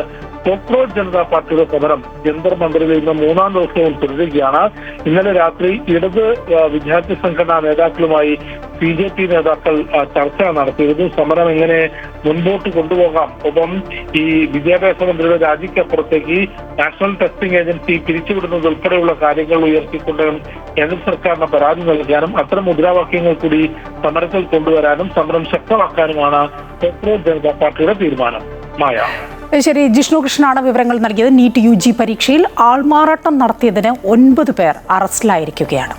കോക്രോച്ച് ജനതാ പാർട്ടിയുടെ സമരം ജന്തർ മന്ദിറിൽ ഇന്ന് 3ാം ദിവസവും തുടരുകയാണ്. ഇന്നലെ രാത്രി ഇടത് വിദ്യാർത്ഥി സംഘടനാ നേതാക്കളുമായി BJP നേതാക്കൾ ചർച്ച നടത്തിയിരുന്നു. സമരം എങ്ങനെ മുൻപോട്ട് കൊണ്ടുപോകാം, ഒപ്പം ഈ വിദ്യാഭ്യാസ മന്ത്രിയുടെ രാജിക്കപ്പുറത്തേക്ക് നാഷണൽ ടെസ്റ്റിംഗ് ഏജൻസി പിരിച്ചുവിടുന്നത് ഉൾപ്പെടെയുള്ള കാര്യങ്ങൾ ഉയർത്തിക്കൊണ്ട് കേന്ദ്ര സർക്കാരിന് പരാതി നൽകാനും അത്തരം മുദ്രാവാക്യങ്ങൾ കൂടി സമരത്തിൽ കൊണ്ടുവരാനും സമരം ശക്തമാക്കാനുമാണ് കോക്രോച്ച് ജനതാ പാർട്ടിയുടെ തീരുമാനം. മായ. ശരി, ജിഷ്ണു കൃഷ്ണനാണ് വിവരങ്ങൾ നൽകിയത്. നീറ്റ് UG പരീക്ഷയിൽ ആൾമാറാട്ടം നടത്തിയതിന് 9 പേർ അറസ്റ്റിലായിരിക്കുകയാണ്.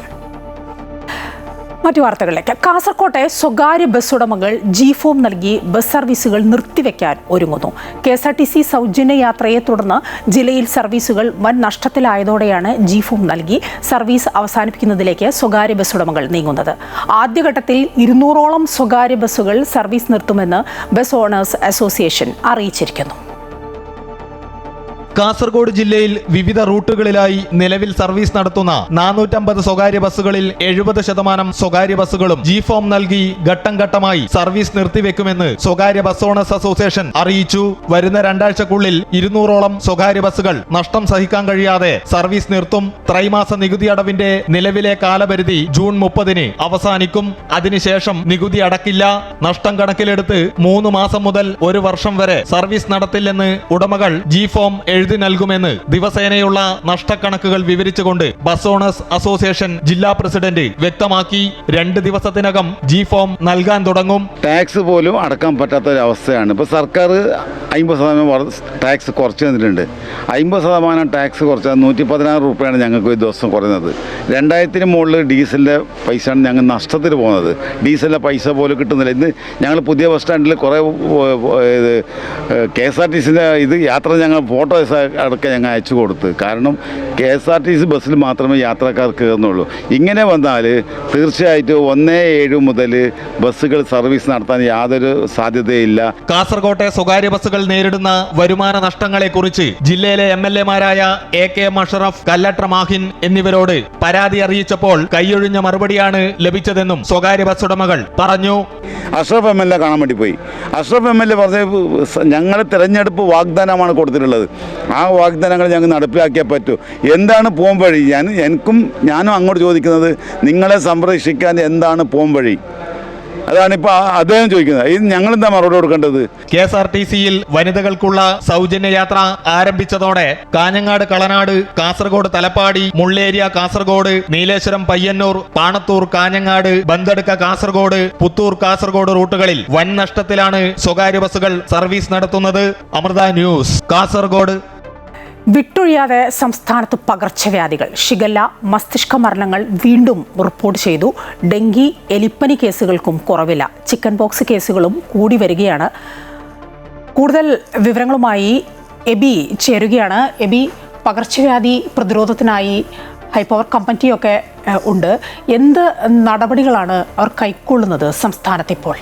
മറ്റു വാർത്തകളിലേക്ക്. കാസർകോട്ടെ സ്വകാര്യ ബസ് ഉടമകൾ G-ഫോം നൽകി ബസ് സർവീസുകൾ നിർത്തിവെക്കാൻ ഒരുങ്ങുന്നു. KSRTC സൗജന്യ യാത്രയെ തുടർന്ന് ജില്ലയിൽ സർവീസുകൾ വൻ നഷ്ടത്തിലായതോടെയാണ് G-ഫോം നൽകി സർവീസ് അവസാനിപ്പിക്കുന്നതിലേക്ക് സ്വകാര്യ ബസ് ഉടമകൾ നീങ്ങുന്നത്. ആദ്യഘട്ടത്തിൽ 200ഓളം സ്വകാര്യ ബസ്സുകൾ സർവീസ് നിർത്തുമെന്ന് ബസ് ഓണേഴ്സ് അസോസിയേഷൻ അറിയിച്ചിരിക്കുന്നു. കാസർഗോഡ് ജില്ലയിൽ വിവിധ റൂട്ടുകളിലായി നിലവിൽ സർവീസ് നടത്തുന്ന 450 സ്വകാര്യ ബസ്സുകളിൽ 70% സ്വകാര്യ ബസ്സുകളും G-ഫോം നൽകി ഘട്ടം ഘട്ടമായി സർവീസ് നിർത്തിവെക്കുമെന്ന് സ്വകാര്യ ബസ് ഓണേഴ്സ് അസോസിയേഷൻ അറിയിച്ചു. വരുന്ന 2 ആഴ്ചക്കുള്ളിൽ 200ഓളം സ്വകാര്യ ബസ്സുകൾ നഷ്ടം സഹിക്കാൻ കഴിയാതെ സർവീസ് നിർത്തും. ത്രൈമാസ നികുതി അടവിന്റെ നിലവിലെ കാലപരിധി ജൂൺ 30-ന് അവസാനിക്കും. അതിനുശേഷം നികുതി അടക്കില്ല. നഷ്ടം കണക്കിലെടുത്ത് 3 മാസം മുതൽ 1 വർഷം വരെ സർവീസ് നടത്തില്ലെന്ന് ഉടമകൾ G-ഫോം എഴുതി നൽകുമെന്ന് ദിവസേനയുള്ള നഷ്ടക്കണക്കുകൾ വിവരിച്ചുകൊണ്ട് ബസ് ഓണേഴ്സ് അസോസിയേഷൻ ജില്ലാ പ്രസിഡന്റ് വ്യക്തമാക്കി. 2 ദിവസത്തിനകം G-ഫോം നൽകാൻ തുടങ്ങും. ടാക്സ് പോലും അടക്കാൻ പറ്റാത്ത ഒരു അവസ്ഥയാണ്. ഇപ്പോൾ സർക്കാർ 50% ടാക്സ് കുറച്ച് തന്നിട്ടുണ്ട്. 50% ടാക്സ് കുറച്ചാൽ 116 രൂപയാണ് ഞങ്ങൾക്ക് ഒരു ദിവസം കുറയുന്നത്. 2000-ന് മുകളിൽ ഡീസലിൻ്റെ പൈസയാണ് ഞങ്ങൾ നഷ്ടത്തിൽ പോകുന്നത്. ഡീസലിൻ്റെ പൈസ പോലും കിട്ടുന്നില്ല. ഇന്ന് ഞങ്ങൾ പുതിയ ബസ് സ്റ്റാൻഡിൽ കുറേ KSRTCൻ്റെ ഇത് യാത്ര ഞങ്ങൾ ഫോട്ടോ അടക്കം ഞങ്ങൾ അയച്ചു കൊടുത്ത്. കാരണം KSRTC ബസ്സിൽ മാത്രമേ യാത്രക്കാർ കയറുന്നുള്ളൂ. ഇങ്ങനെ വന്നാൽ തീർച്ചയായിട്ടും 1-7 മുതൽ ബസ്സുകൾ സർവീസ് നടത്താൻ യാതൊരു സാധ്യതയില്ല. കാസർകോട്ടെ സ്വകാര്യ ബസ്സുകൾ നേരിടുന്ന വരുമാന നഷ്ടങ്ങളെ കുറിച്ച് ജില്ലയിലെ MLA-മാരായ AK അഷ്റഫ്, കല്ലട്ര മാഹിൻ എന്നിവരോട് പരാതി അറിയിച്ചപ്പോൾ കൈയൊഴിഞ്ഞ മറുപടിയാണ് ലഭിച്ചതെന്നും സ്വകാര്യ ബസ് ഉടമകൾ പറഞ്ഞു. അഷ്റഫ് MLA കാണാൻ വേണ്ടി പോയി. അഷ്റഫ് MLA പറഞ്ഞ ഞങ്ങൾ തിരഞ്ഞെടുപ്പ് വാഗ്ദാനമാണ് കൊടുത്തിട്ടുള്ളത്. ആ വാഗ്ദാനങ്ങൾ ഞങ്ങൾ നടപ്പിലാക്കിയേ പറ്റൂ. എന്താണ് പോം വഴി? ഞാനും അങ്ങോട്ട് ചോദിക്കുന്നത്, നിങ്ങളെ സംരക്ഷിക്കാൻ എന്താണ് പോം വഴി? അതാണിപ്പോൾ അദ്ദേഹം ചോദിക്കുന്നത്. ഇത് ഞങ്ങളെന്താ മറുപടി കൊടുക്കേണ്ടത്? KSRTCയിൽ വനിതകൾക്കുള്ള സൗജന്യ യാത്ര ആരംഭിച്ചതോടെ കാഞ്ഞങ്ങാട്, കളനാട്, കാസർഗോഡ്, തലപ്പാടി, മുള്ളേരിയ, കാസർഗോഡ്, നീലേശ്വരം, പയ്യന്നൂർ, പാണത്തൂർ, കാഞ്ഞങ്ങാട്, ബന്തടുക്ക, കാസർഗോഡ്, പുത്തൂർ, കാസർഗോഡ് റൂട്ടുകളിൽ വൻ നഷ്ടത്തിലാണ് സ്വകാര്യ ബസ്സുകൾ സർവീസ് നടത്തുന്നത്. അമൃത ന്യൂസ്, കാസർഗോഡ്. വിട്ടൊഴിയാതെ സംസ്ഥാനത്ത് പകർച്ചവ്യാധികൾ. ഷിഗല്ല, മസ്തിഷ്ക മരണങ്ങൾ വീണ്ടും റിപ്പോർട്ട് ചെയ്തു. ഡെങ്കി, എലിപ്പനി കേസുകൾക്കും കുറവില്ല. ചിക്കൻ പോക്സ് കേസുകളും കൂടി വരികയാണ്. കൂടുതൽ വിവരങ്ങളുമായി എബി ചേരുകയാണ്. എബി, പകർച്ചവ്യാധി പ്രതിരോധത്തിനായി ഹൈപ്പവർ കമ്മിറ്റിയൊക്കെ ഉണ്ട്. എന്ത് നടപടികളാണ് അവർ കൈക്കൊള്ളുന്നത് സംസ്ഥാനത്തിപ്പോൾ?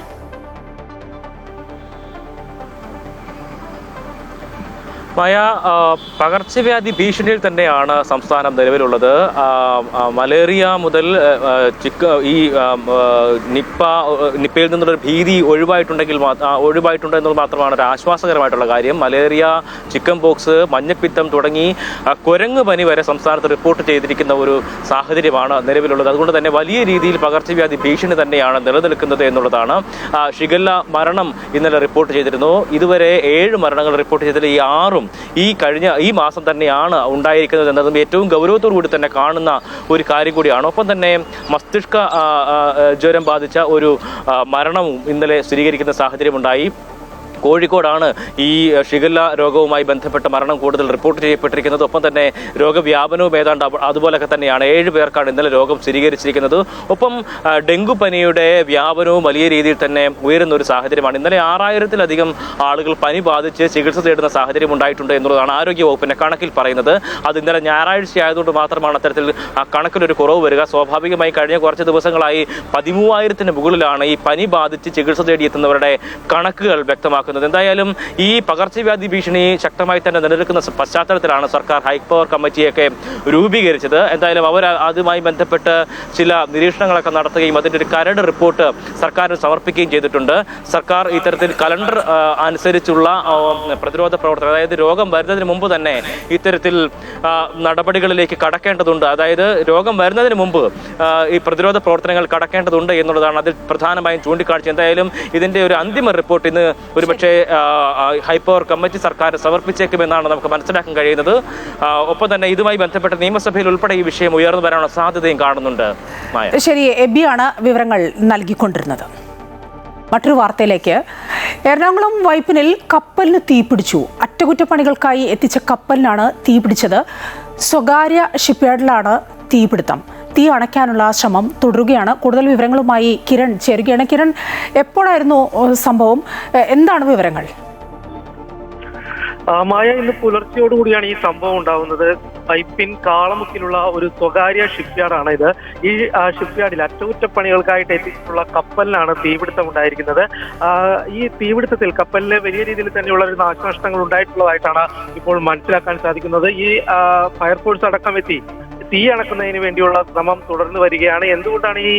പകർച്ചവ്യാധി ഭീഷണിയിൽ തന്നെയാണ് സംസ്ഥാനം നിലവിലുള്ളത്. മലേറിയ മുതൽ നിപ്പയിൽ നിന്നുള്ളൊരു ഭീതി ഒഴിവായിട്ടുണ്ടെന്നത് മാത്രമാണ് ഒരു ആശ്വാസകരമായിട്ടുള്ള കാര്യം. മലേറിയ, ചിക്കൻ പോക്സ്, മഞ്ഞപ്പിത്തം തുടങ്ങി കുരങ്ങ് പനി വരെ സംസ്ഥാനത്ത് റിപ്പോർട്ട് ചെയ്തിരിക്കുന്ന ഒരു സാഹചര്യമാണ് നിലവിലുള്ളത്. അതുകൊണ്ട് തന്നെ വലിയ രീതിയിൽ പകർച്ചവ്യാധി ഭീഷണി തന്നെയാണ് നിലനിൽക്കുന്നത് എന്നുള്ളതാണ്. ഷിഗല്ല മരണം ഇന്നലെ റിപ്പോർട്ട് ചെയ്തിരുന്നു. ഇതുവരെ 7 മരണങ്ങൾ റിപ്പോർട്ട് ചെയ്തതിൽ ഈ 6 ഈ മാസം തന്നെയാണ് ഉണ്ടായിരിക്കുന്നത് എന്നതും ഏറ്റവും ഗൗരവത്തോടു കൂടി തന്നെ കാണുന്ന ഒരു കാര്യം കൂടിയാണ്. ഒപ്പം തന്നെ മസ്തിഷ്ക ജ്വരം ബാധിച്ച ഒരു മരണവും ഇന്നലെ സ്ഥിരീകരിക്കുന്ന സാഹചര്യമുണ്ടായി. കോഴിക്കോടാണ് ഈ ഷിഗല്ല രോഗവുമായി ബന്ധപ്പെട്ട മരണം കൂടുതൽ റിപ്പോർട്ട് ചെയ്യപ്പെട്ടിരിക്കുന്നത്. ഒപ്പം തന്നെ രോഗവ്യാപനവും ഏതാണ്ട് അതുപോലൊക്കെ തന്നെയാണ്. 7 പേർക്കാണ് ഇന്നലെ രോഗം സ്ഥിരീകരിച്ചിരിക്കുന്നത്. ഒപ്പം ഡെങ്കുപനിയുടെ വ്യാപനവും വലിയ രീതിയിൽ തന്നെ ഉയരുന്ന ഒരു സാഹചര്യമാണ്. ഇന്നലെ 6000-ലധികം ആളുകൾ പനി ബാധിച്ച് ചികിത്സ തേടുന്ന സാഹചര്യം ഉണ്ടായിട്ടുണ്ട് എന്നുള്ളതാണ് ആരോഗ്യവകുപ്പിന്റെ കണക്കിൽ പറയുന്നത്. അത് ഇന്നലെ ഞായറാഴ്ച ആയതുകൊണ്ട് മാത്രമാണ് അത്തരത്തിൽ ആ കണക്കിലൊരു കുറവ് വരിക. സ്വാഭാവികമായി കഴിഞ്ഞ കുറച്ച് ദിവസങ്ങളായി 13,000-ന് മുകളിലാണ് ഈ പനി ബാധിച്ച് ചികിത്സ തേടിയെത്തുന്നവരുടെ കണക്കുകൾ വ്യക്തമാക്കുന്നത്. എന്തായാലും ഈ പകർച്ചവ്യാധി ഭീഷണി ശക്തമായി തന്നെ നിലനിൽക്കുന്ന പശ്ചാത്തലത്തിലാണ് സർക്കാർ ഹൈപ്പവർ കമ്മിറ്റിയൊക്കെ രൂപീകരിച്ചത്. എന്തായാലും അവർ അതുമായി ബന്ധപ്പെട്ട് ചില നിരീക്ഷണങ്ങളൊക്കെ നടത്തുകയും അതിൻ്റെ ഒരു കരട് റിപ്പോർട്ട് സർക്കാരിന് സമർപ്പിക്കുകയും ചെയ്തിട്ടുണ്ട്. സർക്കാർ ഇത്തരത്തിൽ കലണ്ടർ അനുസരിച്ചുള്ള പ്രതിരോധ പ്രവർത്തനം, അതായത് രോഗം വരുന്നതിന് മുമ്പ് തന്നെ ഇത്തരത്തിൽ നടപടികളിലേക്ക് കടക്കേണ്ടതുണ്ട്. അതായത് രോഗം വരുന്നതിന് മുമ്പ് ഈ പ്രതിരോധ പ്രവർത്തനങ്ങൾ കടക്കേണ്ടതുണ്ട് എന്നുള്ളതാണ് അതിൽ പ്രധാനമായും ചൂണ്ടിക്കാണിച്ചത്. എന്തായാലും ഇതിൻ്റെ ഒരു അന്തിമ റിപ്പോർട്ട് ഇന്ന് ഒരുപക്ഷെ ഹൈപ്പവർ കമ്മിറ്റി സർക്കാർ സമർപ്പിച്ചേക്കുമെന്നാണ് നമുക്ക് മനസ്സിലാക്കാൻ കഴിയുന്നത്. ഒപ്പം തന്നെ ഇതുമായി ബന്ധപ്പെട്ട നിയമസഭയിൽ ഉൾപ്പെടെ ഈ വിഷയം ഉയർന്നു വരാനുള്ള സാധ്യതയും കാണുന്നുണ്ട്. ശരി, എബിയാണ് വിവരങ്ങൾ നൽകിക്കൊണ്ടിരുന്നത്. മറ്റൊരു വാർത്തയിലേക്ക്. എറണാകുളം വൈപ്പിനിൽ കപ്പലിന് തീപിടിച്ചു. അറ്റകുറ്റപ്പണികൾക്കായി എത്തിച്ച കപ്പലിനാണ് തീപിടിച്ചത്. സ്വകാര്യ ഷിപ്പ്യാർഡിലാണ് തീപിടുത്തം. തീ അണയ്ക്കാനുള്ള ശ്രമം തുടരുകയാണ്. കൂടുതൽ വിവരങ്ങളുമായി കിരൺ ചേരുകയാണ്. കിരൺ, എപ്പോഴായിരുന്നു സംഭവം? എന്താണ് വിവരങ്ങൾ? മായ, ഇന്ന് പുലർച്ചയോടുകൂടിയാണ് ഈ സംഭവം ഉണ്ടാവുന്നത്. വൈപ്പിൻ കാളമുക്കിലുള്ള ഒരു സ്വകാര്യ ഷിപ്പ്യാർഡാണ് ഇത്. ഈ ഷിപ്പ്യാർഡിൽ അറ്റകുറ്റപ്പണികൾക്കായിട്ട് എത്തിച്ചിട്ടുള്ള കപ്പലിനാണ് തീപിടുത്തം ഉണ്ടായിരിക്കുന്നത്. ഈ തീപിടുത്തത്തിൽ കപ്പലിന് വലിയ രീതിയിൽ തന്നെയുള്ള ഒരു നാശനഷ്ടങ്ങൾ ഉണ്ടായിട്ടുള്ളതായിട്ടാണ് ഇപ്പോൾ മനസ്സിലാക്കാൻ സാധിക്കുന്നത്. ഈ ഫയർഫോഴ്സ് അടക്കം എത്തി തീ അണക്കുന്നതിന് വേണ്ടിയുള്ള ശ്രമം തുടർന്നു വരികയാണ്. എന്തുകൊണ്ടാണ് ഈ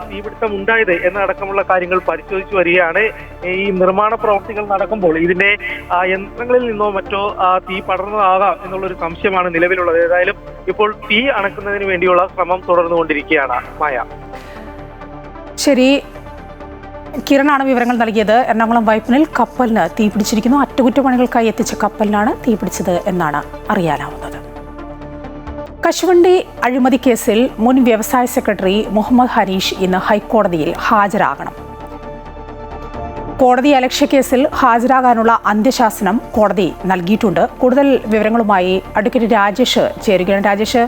തീപിടുത്തം ഉണ്ടായത് എന്നടക്കമുള്ള കാര്യങ്ങൾ പരിശോധിച്ചു വരികയാണ്. ഈ നിർമ്മാണ പ്രവർത്തികൾ നടക്കുമ്പോൾ ഇതിന്റെ യന്ത്രങ്ങളിൽ നിന്നോ മറ്റോ തീ പടർന്നതാകാം എന്നുള്ളൊരു സംശയമാണ് നിലവിലുള്ളത്. ഏതായാലും ഇപ്പോൾ തീ അണക്കുന്നതിന് വേണ്ടിയുള്ള ശ്രമം തുടർന്നുകൊണ്ടിരിക്കുകയാണ്. മായ. ശരി, കിരണാണ് വിവരങ്ങൾ നൽകിയത്. എറണാകുളം വൈപ്പിനിൽ കപ്പലിന് തീപിടിച്ചിരിക്കുന്നു. അറ്റകുറ്റപ്പണികൾക്കായി എത്തിച്ച കപ്പലിനാണ് തീപിടിച്ചത് എന്നാണ് അറിയാനാവുന്നത്. കശുവണ്ടി അഴിമതി കേസിൽ മുൻ വ്യവസായ സെക്രട്ടറി മുഹമ്മദ് ഹനീഷ് ഇന്ന് ഹൈക്കോടതിയിൽ ഹാജരാകണം. കോടതി അലക്ഷ്യ കേസിൽ ഹാജരാകാനുള്ള അന്ത്യശാസനം കോടതി നൽകിയിട്ടുണ്ട്. കൂടുതൽ വിവരങ്ങളുമായി അഡ്വക്കേറ്റ് രാജേഷ് ചേരുകയാണ്. രാജേഷ്,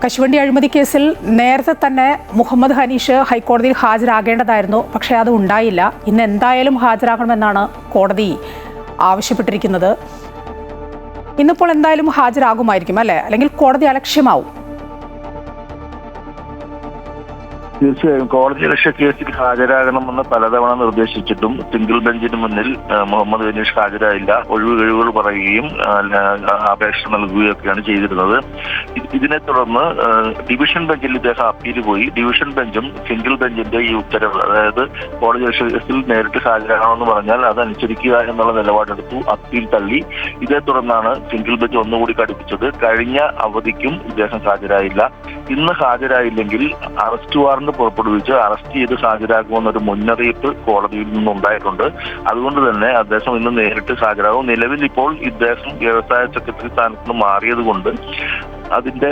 കശുവണ്ടി അഴിമതി കേസിൽ നേരത്തെ തന്നെ മുഹമ്മദ് ഹനീഷ് ഹൈക്കോടതിയിൽ ഹാജരാകേണ്ടതായിരുന്നു. പക്ഷേ അത് ഉണ്ടായില്ല. ഇന്ന് എന്തായാലും ഹാജരാകണമെന്നാണ് കോടതി ആവശ്യപ്പെട്ടിരിക്കുന്നത്. ഇന്നിപ്പോൾ എന്തായാലും ഹാജരാകുമായിരിക്കും അല്ലേ? അല്ലെങ്കിൽ കോടതി അലക്ഷ്യമാവും? തീർച്ചയായും കോടതി അലക്ഷ്യ കേസിൽ ഹാജരാകണമെന്ന് പലതവണ നിർദ്ദേശിച്ചിട്ടും സിംഗിൾ ബെഞ്ചിന് മുന്നിൽ മുഹമ്മദ് ഹനീഷ് ഹാജരായില്ല. ഒഴിവുകഴിവുകൾ പറയുകയും അപേക്ഷ നൽകുകയൊക്കെയാണ് ചെയ്തിരുന്നത്. ഇതിനെ തുടർന്ന് ഡിവിഷൻ ബെഞ്ചിൽ ഇദ്ദേഹം അപ്പീൽ പോയി. ഡിവിഷൻ ബെഞ്ചും സിംഗിൾ ബെഞ്ചിന്റെ ഈ ഉത്തരവ്, അതായത് കോടതി അലക്ഷ്യ കേസിൽ നേരിട്ട് ഹാജരാകണമെന്ന് പറഞ്ഞാൽ അതനുസരിക്കുക എന്നുള്ള നിലപാടെടുത്തു. അപ്പീൽ തള്ളി. ഇതേ തുടർന്നാണ് സിംഗിൾ ബെഞ്ച് ഒന്നുകൂടി കടുപ്പിച്ചത്. കഴിഞ്ഞ അവധിക്കും ഇദ്ദേഹം ഹാജരായില്ല. ഇന്ന് ഹാജരായില്ലെങ്കിൽ അറസ്റ്റ് വാറന്റ് പുറപ്പെടുവിച്ച് അറസ്റ്റ് ചെയ്ത് ഹാജരാക്കുമെന്നൊരു മുന്നറിയിപ്പ് കോടതിയിൽ നിന്നുണ്ടായിട്ടുണ്ട്. അതുകൊണ്ട് തന്നെ അദ്ദേഹം ഇന്ന് നേരിട്ട് ഹാജരാകും. നിലവിൽ ഇപ്പോൾ ഇദ്ദേഹം വ്യവസായ സെക്രട്ടറി സ്ഥാനത്ത് നിന്ന് മാറിയത് കൊണ്ട് അതിന്റെ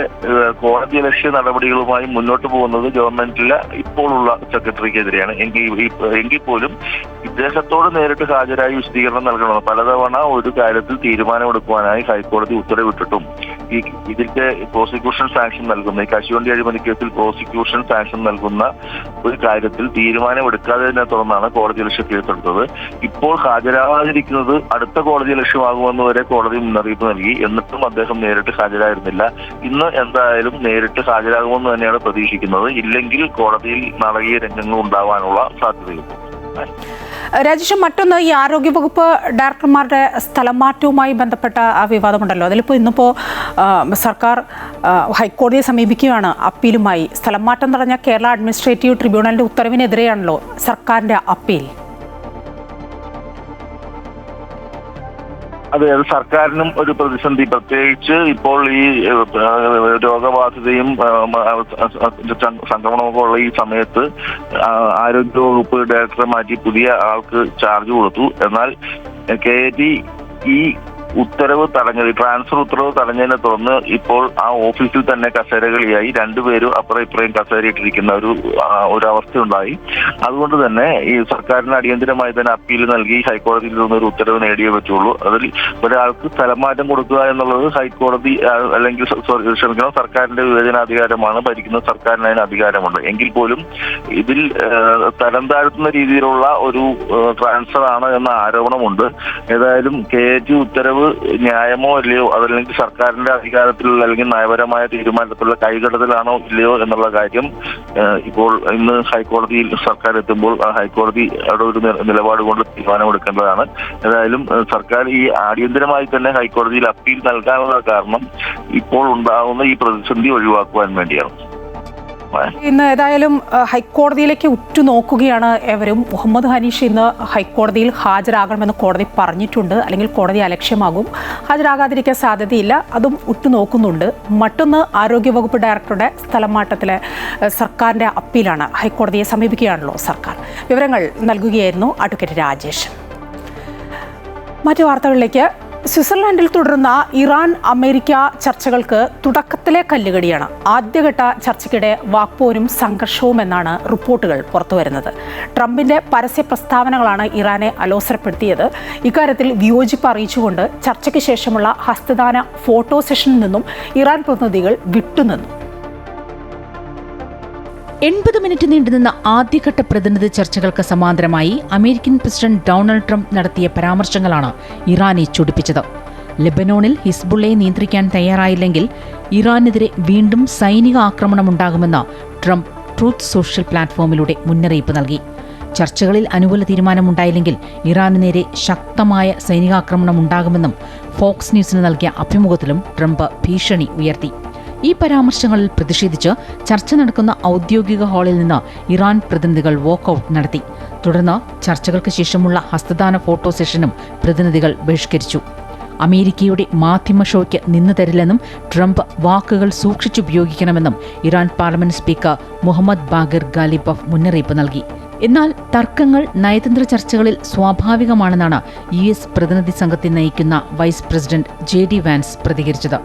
കോടതി അലക്ഷ്യ നടപടികളുമായി മുന്നോട്ട് പോകുന്നത് ഗവൺമെന്റിലെ ഇപ്പോഴുള്ള സെക്രട്ടറിക്കെതിരെയാണ്. എങ്കിൽ പോലും ഇദ്ദേഹത്തോട് നേരിട്ട് ഹാജരായി വിശദീകരണം നൽകണമെന്ന് പലതവണ ഒരു കാര്യത്തിൽ തീരുമാനമെടുക്കുവാനായി ഹൈക്കോടതി ഉത്തരവിട്ടിട്ടും ഇതിന്റെ പ്രോസിക്യൂഷൻ സാങ്ഷൻ നൽകുന്ന ഈ കശുവണ്ടി അഴിമതി കേസിൽ പ്രോസിക്യൂഷൻ സാങ്ഷൻ നൽകുന്ന ഒരു കാര്യത്തിൽ തീരുമാനമെടുക്കാത്തതിനെ തുടർന്നാണ് കോടതി അലക്ഷ്യ കേസെടുത്തത്. ഇപ്പോൾ ഹാജരാകാതിരിക്കുന്നത് അടുത്ത കോടതി ലക്ഷ്യമാകുമെന്ന് വരെ കോടതി മുന്നറിയിപ്പ് നൽകി. എന്നിട്ടും അദ്ദേഹം നേരിട്ട് ഹാജരായിരുന്നില്ല. ഇന്ന് എന്തായാലും നേരിട്ട് ഹാജരാകുമെന്ന് തന്നെയാണ് പ്രതീക്ഷിക്കുന്നത്. ഇല്ലെങ്കിൽ കോടതിയിൽ നാടകീയ രംഗങ്ങൾ ഉണ്ടാവാനുള്ള സാധ്യതയുണ്ട്. രാജേഷ്, മറ്റൊന്ന്, ഈ ആരോഗ്യവകുപ്പ് ഡയറക്ടർമാരുടെ സ്ഥലം മാറ്റവുമായി ബന്ധപ്പെട്ട വിവാദമുണ്ടല്ലോ. അതിലിപ്പോൾ ഇന്നിപ്പോൾ സർക്കാർ ഹൈക്കോടതിയെ സമീപിക്കുകയാണ് അപ്പീലുമായി. സ്ഥലം മാറ്റം തടഞ്ഞ കേരള അഡ്മിനിസ്ട്രേറ്റീവ് ട്രിബ്യൂണലിന്റെ ഉത്തരവിനെതിരെയാണല്ലോ സർക്കാരിന്റെ അപ്പീൽ. അതെ, അത് സർക്കാരിനും ഒരു പ്രതിസന്ധി. പ്രത്യേകിച്ച് ഇപ്പോൾ ഈ രോഗബാധിതയും സംക്രമണമൊക്കെ ഉള്ള ഈ സമയത്ത് ആരോഗ്യവകുപ്പ് ഡയറക്ടറെ മാറ്റി പുതിയ ആൾക്ക് ചാർജ് കൊടുത്തു. എന്നാൽ KAT ഈ ഉത്തരവ് തടഞ്ഞത്, ട്രാൻസ്ഫർ ഉത്തരവ് തടഞ്ഞതിനെ തുടർന്ന് ഇപ്പോൾ ആ ഓഫീസിൽ തന്നെ കസേരകളിയായി രണ്ടുപേരും അപ്പുറം ഇപ്പുറയും കസേരയിട്ടിരിക്കുന്ന ഒരു അവസ്ഥ ഉണ്ടായി. അതുകൊണ്ട് തന്നെ ഈ സർക്കാരിന് അടിയന്തരമായി തന്നെ അപ്പീൽ നൽകി ഹൈക്കോടതിയിൽ നിന്നൊരു ഉത്തരവ് നേടിയേ പറ്റുള്ളൂ. അതിൽ ഒരാൾക്ക് സ്ഥലം മാറ്റം കൊടുക്കുക എന്നുള്ളത് ഹൈക്കോടതി അല്ലെങ്കിൽ സർക്കാരിന്റെ വിവേചനാധികാരമാണ്. ഭരിക്കുന്ന സർക്കാരിന് അതിന് അധികാരമുണ്ട്. എങ്കിൽ പോലും ഇതിൽ തരം താഴ്ത്തുന്ന രീതിയിലുള്ള ഒരു ട്രാൻസ്ഫർ ആണ് എന്ന ആരോപണമുണ്ട്. ഏതായാലും KAT ഉത്തരവ് ന്യായമോ ഇല്ലയോ, അതല്ലെങ്കിൽ സർക്കാരിന്റെ അധികാരത്തിലുള്ള അല്ലെങ്കിൽ നയപരമായ തീരുമാനത്തിലുള്ള കൈകടത്തലാണോ ഇല്ലയോ എന്നുള്ള കാര്യം ഇപ്പോൾ ഇന്ന് ഹൈക്കോടതിയിൽ സർക്കാർ എത്തുമ്പോൾ ഹൈക്കോടതി അവിടെ ഒരു നിലപാട് കൊണ്ട് തീരുമാനമെടുക്കേണ്ടതാണ്. ഏതായാലും സർക്കാർ ഈ അടിയന്തരമായി തന്നെ ഹൈക്കോടതിയിൽ അപ്പീൽ നൽകാനുള്ള കാരണം ഇപ്പോൾ ഉണ്ടാകുന്ന ഈ പ്രതിസന്ധി ഒഴിവാക്കുവാൻ വേണ്ടിയാണ്. ഇന്ന് ഏതായാലും ഹൈക്കോടതിയിലേക്ക് ഉറ്റുനോക്കുകയാണ് ഏവരും. മുഹമ്മദ് ഹനീഷ് ഇന്ന് ഹൈക്കോടതിയിൽ ഹാജരാകണമെന്ന് കോടതി പറഞ്ഞിട്ടുണ്ട്. അല്ലെങ്കിൽ കോടതി അലക്ഷ്യമാകും, ഹാജരാകാതിരിക്കാൻ സാധ്യതയില്ല, അതും ഉറ്റുനോക്കുന്നുണ്ട്. മറ്റൊന്ന് ആരോഗ്യവകുപ്പ് ഡയറക്ടറുടെ സ്ഥലം മാറ്റത്തിലെ സർക്കാരിൻ്റെ അപ്പീലാണ്. ഹൈക്കോടതിയെ സമീപിക്കുകയാണല്ലോ സർക്കാർ. വിവരങ്ങൾ നൽകുകയായിരുന്നു അഡ്വക്കേറ്റ് രാജേഷ്. മറ്റു വാർത്തകളിലേക്ക്. സ്വിറ്റ്സർലൻഡിൽ തുടരുന്ന ഇറാൻ അമേരിക്ക ചർച്ചകൾക്ക് തുടക്കത്തിലെ കല്ലുകടിയാണ്. ആദ്യഘട്ട ചർച്ചയ്ക്കിടെ വാക്പോരും സംഘർഷവും എന്നാണ് റിപ്പോർട്ടുകൾ പുറത്തുവരുന്നത്. ട്രംപിന്റെ പരസ്യ പ്രസ്താവനകളാണ് ഇറാനെ അലോസരപ്പെടുത്തിയത്. ഇക്കാര്യത്തിൽ വിയോജിപ്പ് അറിയിച്ചുകൊണ്ട് ചർച്ചയ്ക്ക് ശേഷമുള്ള ഹസ്തദാന ഫോട്ടോ സെഷനിൽ നിന്നും ഇറാൻ പ്രതിനിധികൾ വിട്ടുനിന്നു. 80 മിനിറ്റ് നീണ്ടുനിന്ന ആദ്യഘട്ട പ്രതിനിധി ചർച്ചകൾക്ക് സമാന്തരമായി അമേരിക്കൻ പ്രസിഡന്റ് ഡൊണാൾഡ് ട്രംപ് നടത്തിയ പരാമർശങ്ങളാണ് ഇറാനെ ചൊടിപ്പിച്ചത്. ലെബനോണിൽ ഹിസ്ബുള്ളയെ നിയന്ത്രിക്കാൻ തയ്യാറായില്ലെങ്കിൽ ഇറാനെതിരെ വീണ്ടും സൈനിക ആക്രമണമുണ്ടാകുമെന്ന് ട്രംപ് ട്രൂത്ത് സോഷ്യൽ പ്ലാറ്റ്ഫോമിലൂടെ മുന്നറിയിപ്പ് നൽകി. ചർച്ചകളിൽ അനുകൂല തീരുമാനമുണ്ടായില്ലെങ്കിൽ ഇറാന് നേരെ ശക്തമായ സൈനികാക്രമണമുണ്ടാകുമെന്നും ഫോക്സ് ന്യൂസിന് നൽകിയ അഭിമുഖത്തിലും ട്രംപ് ഭീഷണി ഉയർത്തി. ഈ പരാമർശങ്ങളിൽ പ്രതിഷേധിച്ച് ചർച്ച നടക്കുന്ന ഔദ്യോഗിക ഹാളിൽ നിന്ന് ഇറാൻ പ്രതിനിധികൾ വാക്കൌട്ട് നടത്തി. തുടർന്ന് ചർച്ചകൾക്ക് ശേഷമുള്ള ഹസ്തദാന ഫോട്ടോ സെഷനും പ്രതിനിധികൾ ബഹിഷ്കരിച്ചു. അമേരിക്കയുടെ മാധ്യമ ഷോയ്ക്ക് നിന്നു തരില്ലെന്നും ട്രംപ് വാക്കുകൾ സൂക്ഷിച്ചുപയോഗിക്കണമെന്നും Iran parliament speaker Mohammad Bagher Ghalibaf മുന്നറിയിപ്പ് നൽകി. എന്നാൽ തർക്കങ്ങൾ നയതന്ത്ര ചർച്ചകളിൽ സ്വാഭാവികമാണെന്നാണ് US പ്രതിനിധി സംഘത്തെ നയിക്കുന്ന വൈസ് പ്രസിഡന്റ് JD വാൻസ് പ്രതികരിച്ചത്.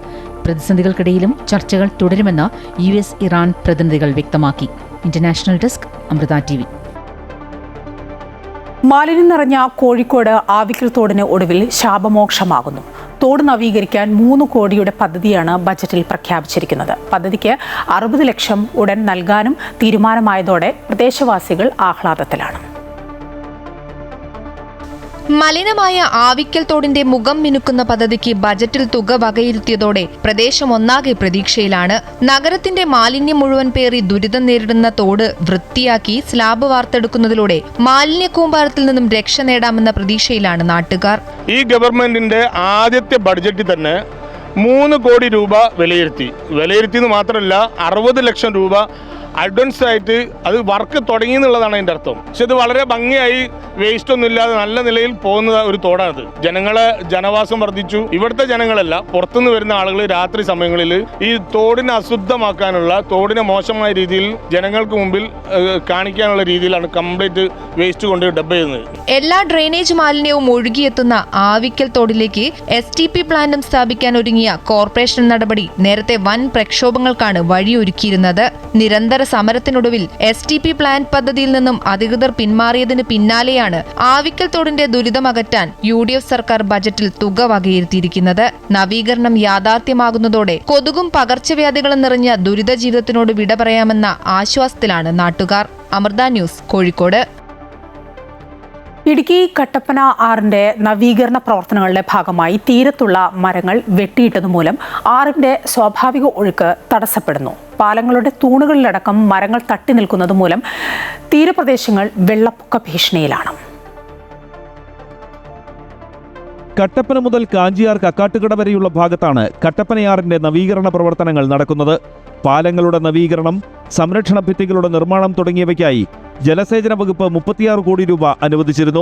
പ്രതിസന്ധികൾക്കിടയിലും ചർച്ചകൾ തുടരുമെന്ന് US ഇറാൻ പ്രതിനിധികൾ വ്യക്തമാക്കി. International desk Amrita TV. മാലിന്യം നിറഞ്ഞ കോഴിക്കോട് ആവിക്കൽ തോടിന് ഒടുവിൽ ശാപമോക്ഷമാകുന്നു. തോട് നവീകരിക്കാൻ 3 കോടിയുടെ പദ്ധതിയാണ് ബജറ്റിൽ പ്രഖ്യാപിച്ചിരിക്കുന്നത്. പദ്ധതിക്ക് 60 ലക്ഷം ഉടൻ നൽകാനും തീരുമാനമായതോടെ പ്രദേശവാസികൾ ആഹ്ലാദത്തിലാണ്. മലിനമായ ആവിക്കൽ തോടിന്റെ മുഖം മിനുക്കുന്ന പദ്ധതിക്ക് ബജറ്റിൽ തുക വകയിരുത്തിയതോടെ പ്രദേശം ഒന്നാകെ പ്രതീക്ഷയിലാണ്. നഗരത്തിന്റെ മാലിന്യം മുഴുവൻ പേറി ദുരിതം നേരിടുന്ന തോട് വൃത്തിയാക്കി സ്ലാബ് വാർത്തെടുക്കുന്നതിലൂടെ മാലിന്യ കൂമ്പാരത്തിൽ നിന്നും രക്ഷ നേടാമെന്ന പ്രതീക്ഷയിലാണ് നാട്ടുകാർ. ഈ ഗവൺമെന്റിന്റെ ആദ്യത്തെ ബഡ്ജറ്റിൽ തന്നെ 3 കോടി രൂപ വിലയിരുത്തിയെന്ന് മാത്രമല്ല 60 ലക്ഷം രൂപ അഡ്വാൻസ് ആയിട്ട് അത് വർക്ക് തുടങ്ങി എന്നുള്ളതാണ് അതിൻ്റെ അർത്ഥം. പക്ഷെ ഇത് വളരെ ഭംഗിയായി വേസ്റ്റ് ഒന്നും ഇല്ലാതെ നല്ല നിലയിൽ പോകുന്ന ഒരു തോടാണ്. ജനവാസം വർദ്ധിച്ചു. ഇവിടുത്തെ ജനങ്ങളല്ല, പുറത്തുനിന്ന് വരുന്ന ആളുകൾ രാത്രി സമയങ്ങളിൽ ഈ തോടിനെ അശുദ്ധമാക്കാനുള്ള, തോടിനെ മോശമായ രീതിയിൽ ജനങ്ങൾക്ക് മുമ്പിൽ കാണിക്കാനുള്ള രീതിയിലാണ് കംപ്ലീറ്റ് വേസ്റ്റ് കൊണ്ട് ഡബ് ചെയ്യുന്നത്. എല്ലാ ഡ്രെയിനേജ് മാലിന്യവും ഒഴുകിയെത്തുന്ന ആവിക്കൽ തോടിലേക്ക് STP പ്ലാന്റും സ്ഥാപിക്കാൻ ഒരുങ്ങിയ കോർപ്പറേഷൻ നടപടി നേരത്തെ വൻ പ്രക്ഷോഭങ്ങൾക്കാണ് വഴിയൊരുക്കിയിരുന്നത്. നിരന്തര സമരത്തിനൊടുവിൽ STP പ്ലാന്റ് പദ്ധതിയിൽ നിന്നും അധികൃതർ പിന്മാറിയതിന് പിന്നാലെയാണ് ആവിക്കൽ തോടിന്റെ ദുരിതമകറ്റാൻ UDF സർക്കാർ ബജറ്റിൽ തുക വകയിരുത്തിയിരിക്കുന്നത്. നവീകരണം യാഥാർത്ഥ്യമാകുന്നതോടെ കൊതുകും പകർച്ചവ്യാധികളും നിറഞ്ഞ ദുരിത ജീവിതത്തിനോട് വിട പറയാമെന്ന ആശ്വാസത്തിലാണ് നാട്ടുകാർ. അമൃത ന്യൂസ്, കോഴിക്കോട്. ഇടുക്കി കട്ടപ്പന ആറിന്റെ നവീകരണ പ്രവർത്തനങ്ങളുടെ ഭാഗമായി തീരത്തുള്ള മരങ്ങൾ വെട്ടിയിട്ടതുമൂലം ആറിന്റെ സ്വാഭാവിക ഒഴുക്ക് തടസ്സപ്പെടുന്നു. പാലങ്ങളുടെ തൂണുകളിലടക്കം മരങ്ങൾ തട്ടി നിൽക്കുന്നത് മൂലം തീരപ്രദേശങ്ങൾ വെള്ളപ്പൊക്ക ഭീഷണിയിലാണ്. കട്ടപ്പന മുതൽ കാഞ്ചിയാർ കക്കാട്ടുകട വരെയുള്ള ഭാഗത്താണ് കട്ടപ്പനയാറിന്റെ നവീകരണ പ്രവർത്തനങ്ങൾ നടക്കുന്നത്. പാലങ്ങളുടെ നവീകരണം, സംരക്ഷണ ഭിത്തികളുടെ നിർമ്മാണം തുടങ്ങിയവയ്ക്കായി ജലസേചന വകുപ്പ് 36 കോടി രൂപ അനുവദിച്ചിരുന്നു.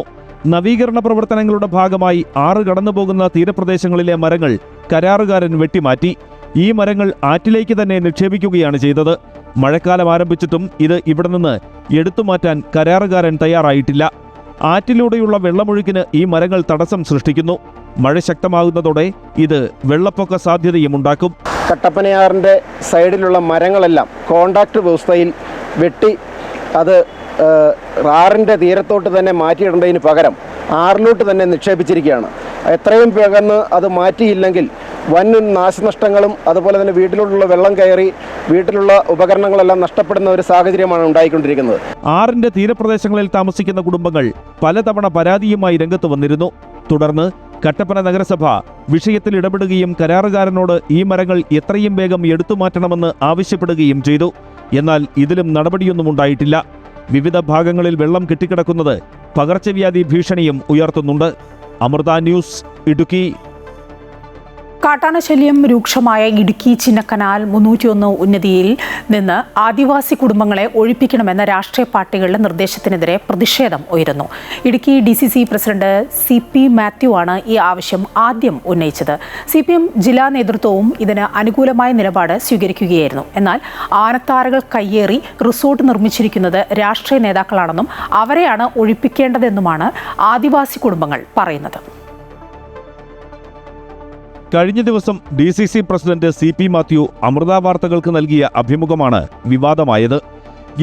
നവീകരണ പ്രവർത്തനങ്ങളുടെ ഭാഗമായി ആറ് കടന്നുപോകുന്ന തീരപ്രദേശങ്ങളിലെ മരങ്ങൾ കരാറുകാരൻ വെട്ടിമാറ്റി. ഈ മരങ്ങൾ ആറ്റിലേക്ക് തന്നെ നിക്ഷേപിക്കുകയാണ് ചെയ്തത്. മഴക്കാലം ആരംഭിച്ചിട്ടും ഇത് ഇവിടെ നിന്ന് എടുത്തുമാറ്റാൻ കരാറുകാരൻ തയ്യാറായിട്ടില്ല. ആറ്റിലൂടെയുള്ള വെള്ളമൊഴുക്കിന് ഈ മരങ്ങൾ തടസ്സം സൃഷ്ടിക്കുന്നു. മഴ ശക്തമാകുന്നതോടെ ഇത് വെള്ളപ്പൊക്ക സാധ്യതയും ഉണ്ടാക്കും. കട്ടപ്പനയാറിൻ്റെ സൈഡിലുള്ള മരങ്ങളെല്ലാം കോൺട്രാക്ട് വ്യവസ്ഥയിൽ വെട്ടി അത് ആറിൻ്റെ തീരത്തോട്ട് തന്നെ മാറ്റിയിടേണ്ടതിന് പകരം ആറിലോട്ട് തന്നെ നിക്ഷേപിച്ചിരിക്കുകയാണ്. എത്രയും പെട്ടെന്ന് അത് മാറ്റിയില്ലെങ്കിൽ വൻ നാശനഷ്ടങ്ങളും അതുപോലെ തന്നെ വീട്ടിലോട്ടുള്ള വെള്ളം കയറി വീട്ടിലുള്ള ഉപകരണങ്ങളെല്ലാം നഷ്ടപ്പെടുന്ന ഒരു സാഹചര്യമാണ് ഉണ്ടായിക്കൊണ്ടിരിക്കുന്നത്. ആറിന്റെ തീരപ്രദേശങ്ങളിൽ താമസിക്കുന്ന കുടുംബങ്ങൾ പലതവണ പരാതിയുമായി രംഗത്ത് വന്നിരുന്നു. തുടർന്ന് കട്ടപ്പന നഗരസഭ വിഷയത്തിൽ ഇടപെടുകയും കരാറുകാരനോട് ഈ മരങ്ങൾ എത്രയും വേഗം എടുത്തുമാറ്റണമെന്ന് ആവശ്യപ്പെടുകയും ചെയ്തു. എന്നാൽ ഇതിലും നടപടിയൊന്നും ഉണ്ടായിട്ടില്ല. വിവിധ ഭാഗങ്ങളിൽ വെള്ളം കെട്ടിക്കിടക്കുന്നത് പകർച്ചവ്യാധി ഭീഷണിയും ഉയർത്തുന്നുണ്ട്. അമൃത ന്യൂസ്, ഇടുക്കി. കാട്ടാനശല്യം രൂക്ഷമായ ഇടുക്കി ചിന്നക്കനാൽ 301 ഉന്നതിയിൽ നിന്ന് ആദിവാസി കുടുംബങ്ങളെ ഒഴിപ്പിക്കണമെന്ന രാഷ്ട്രീയ പാർട്ടികളുടെ നിർദ്ദേശത്തിനെതിരെ പ്രതിഷേധം ഉയരുന്നു. Idukki DCC president CP Mathew ആണ് ഈ ആവശ്യം ആദ്യം ഉന്നയിച്ചത്. CPM ജില്ലാ നേതൃത്വവും ഇതിന് അനുകൂലമായ നിലപാട് സ്വീകരിക്കുകയായിരുന്നു. എന്നാൽ ആനത്താരകൾ കയ്യേറി റിസോർട്ട് നിർമ്മിച്ചിരിക്കുന്നത് രാഷ്ട്രീയ നേതാക്കളാണെന്നും അവരെയാണ് ഒഴിപ്പിക്കേണ്ടതെന്നുമാണ് ആദിവാസി കുടുംബങ്ങൾ പറയുന്നത്. കഴിഞ്ഞ ദിവസം DCC president CP Mathew Amrita വാർത്തകൾക്ക് നൽകിയ അഭിമുഖമാണ് വിവാദമായത്.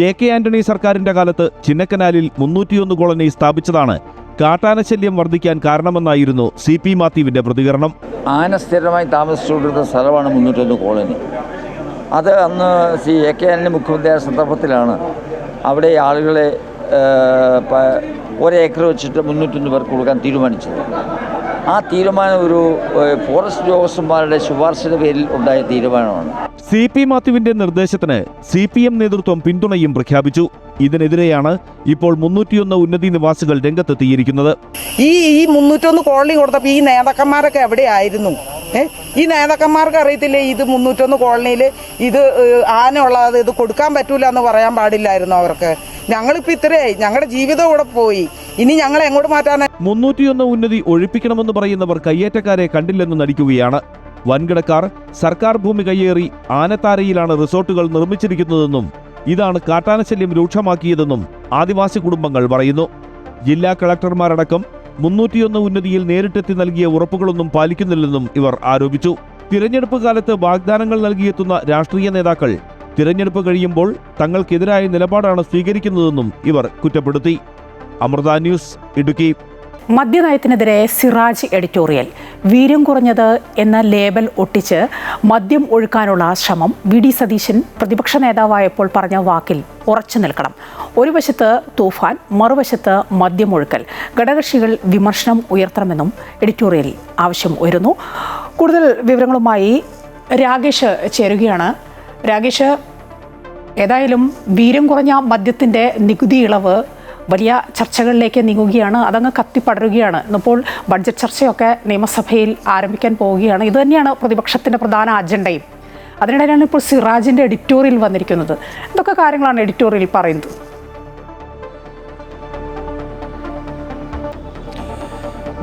AK ആന്റണി സർക്കാരിന്റെ കാലത്ത് ചിന്നക്കനാലിൽ 301 കോളനി സ്ഥാപിച്ചതാണ് കാട്ടാനശല്യം വർദ്ധിക്കാൻ കാരണമെന്നായിരുന്നു CP മാത്യുവിന്റെ പ്രതികരണം. ആന സ്ഥിരമായി താമസിച്ചുകൊണ്ടിരുന്ന സ്ഥലമാണ് 301 കോളനി. അത് അന്ന് AK ആന്റണി മുഖ്യമന്ത്രിയായ സന്ദർഭത്തിലാണ് അവിടെ ആളുകളെ 1 ഏക്കർ വെച്ചിട്ട് 301 പേർക്ക് കൊടുക്കാൻ തീരുമാനിച്ചത്. ആ തീരുമാനം ഒരു ഫോറസ്റ്റ് ഉദ്യോഗസ്ഥന്മാരുടെ ശുപാർശയുടെ പേരിൽ ഉണ്ടായ തീരുമാനമാണ്. CP മാത്യുവിന്റെ നിർദ്ദേശത്തിന് CPM നേതൃത്വം പിന്തുണയും പ്രഖ്യാപിച്ചു. ഇതിനെതിരെയാണ് ഇപ്പോൾ 301 ഉന്നതി നിവാസികൾ രംഗത്തെത്തിയിരിക്കുന്നത്. ഈ 301 കോളനി കൊടുത്തപ്പോൾ ഈ നേതാക്കന്മാരൊക്കെ എവിടെയായിരുന്നു? ഈ നേതാക്കന്മാർക്ക് അറിയത്തില്ലേ ഇത് 301 കോളനിയിൽ ഇത് ആന ഉള്ളത് ഇത് കൊടുക്കാൻ പറ്റൂല എന്ന് പറയാൻ പാടില്ലായിരുന്നു അവർക്ക്? ഞങ്ങളിപ്പോൾ ഇത്രയായി, ഞങ്ങളുടെ ജീവിതം ഇവിടെ പോയി, ഇനി ഞങ്ങൾ എങ്ങോട്ട് മാറ്റാനാ? 301 ഉന്നതി ഒഴിപ്പിക്കണമെന്ന് പറയുന്നവർ കയ്യേറ്റക്കാരെ കണ്ടില്ലെന്ന് നടിക്കുകയാണ്. വൻകിടക്കാർ സർക്കാർ ഭൂമി കയ്യേറി ആനത്താരയിലാണ് റിസോർട്ടുകൾ നിർമ്മിച്ചിരിക്കുന്നതെന്നും ഇതാണ് കാട്ടാനശല്യം രൂക്ഷമാക്കിയതെന്നും ആദിവാസി കുടുംബങ്ങൾ പറയുന്നു. ജില്ലാ കളക്ടർമാരടക്കം 301 ഉന്നതിയിൽ നേരിട്ടെത്തി നൽകിയ ഉറപ്പുകളൊന്നും പാലിക്കുന്നില്ലെന്നും ഇവർ ആരോപിച്ചു. തിരഞ്ഞെടുപ്പ് കാലത്ത് വാഗ്ദാനങ്ങൾ നൽകിയെത്തുന്ന രാഷ്ട്രീയ നേതാക്കൾ തിരഞ്ഞെടുപ്പ് കഴിയുമ്പോൾ തങ്ങൾക്കെതിരായ നിലപാടാണ് സ്വീകരിക്കുന്നതെന്നും ഇവർ കുറ്റപ്പെടുത്തി. അമൃത ന്യൂസ്, ഇടുക്കി. മദ്യനയത്തിനെതിരെ സിറാജ് എഡിറ്റോറിയൽ. വീര്യം കുറഞ്ഞത് എന്ന ലേബൽ ഒട്ടിച്ച് മദ്യം ഒഴുക്കാനുള്ള ശ്രമം. VD സതീശൻ പ്രതിപക്ഷ നേതാവായപ്പോൾ പറഞ്ഞ വാക്കിൽ ഉറച്ചു നിൽക്കണം. ഒരു വശത്ത് തൂഫാൻ, മറുവശത്ത് മദ്യം ഒഴുക്കൽ. ഘടകകക്ഷികൾ വിമർശനം ഉയർത്തണമെന്നും എഡിറ്റോറിയലിൽ ആവശ്യം ഉയരുന്നു. കൂടുതൽ വിവരങ്ങളുമായി രാകേഷ് ചേരുകയാണ്. രാകേഷ്, ഏതായാലും വീര്യം കുറഞ്ഞ മദ്യത്തിൻ്റെ നികുതി ഇളവ് വലിയ ചർച്ചകളിലേക്ക് നീങ്ങുകയാണ്. അതങ്ങ് കത്തിപ്പടരുകയാണ്. ഇന്നിപ്പോൾ ബഡ്ജറ്റ് ചർച്ചയൊക്കെ നിയമസഭയിൽ ആരംഭിക്കാൻ പോവുകയാണ്. ഇതുതന്നെയാണ് പ്രതിപക്ഷത്തിൻ്റെ പ്രധാന അജണ്ടയും. അതിനിടയിലാണ് ഇപ്പോൾ സിറാജിൻ്റെ എഡിറ്റോറിയൽ വന്നിരിക്കുന്നത്. എന്തൊക്കെ കാര്യങ്ങളാണ് എഡിറ്റോറിയൽ പറയുന്നത്?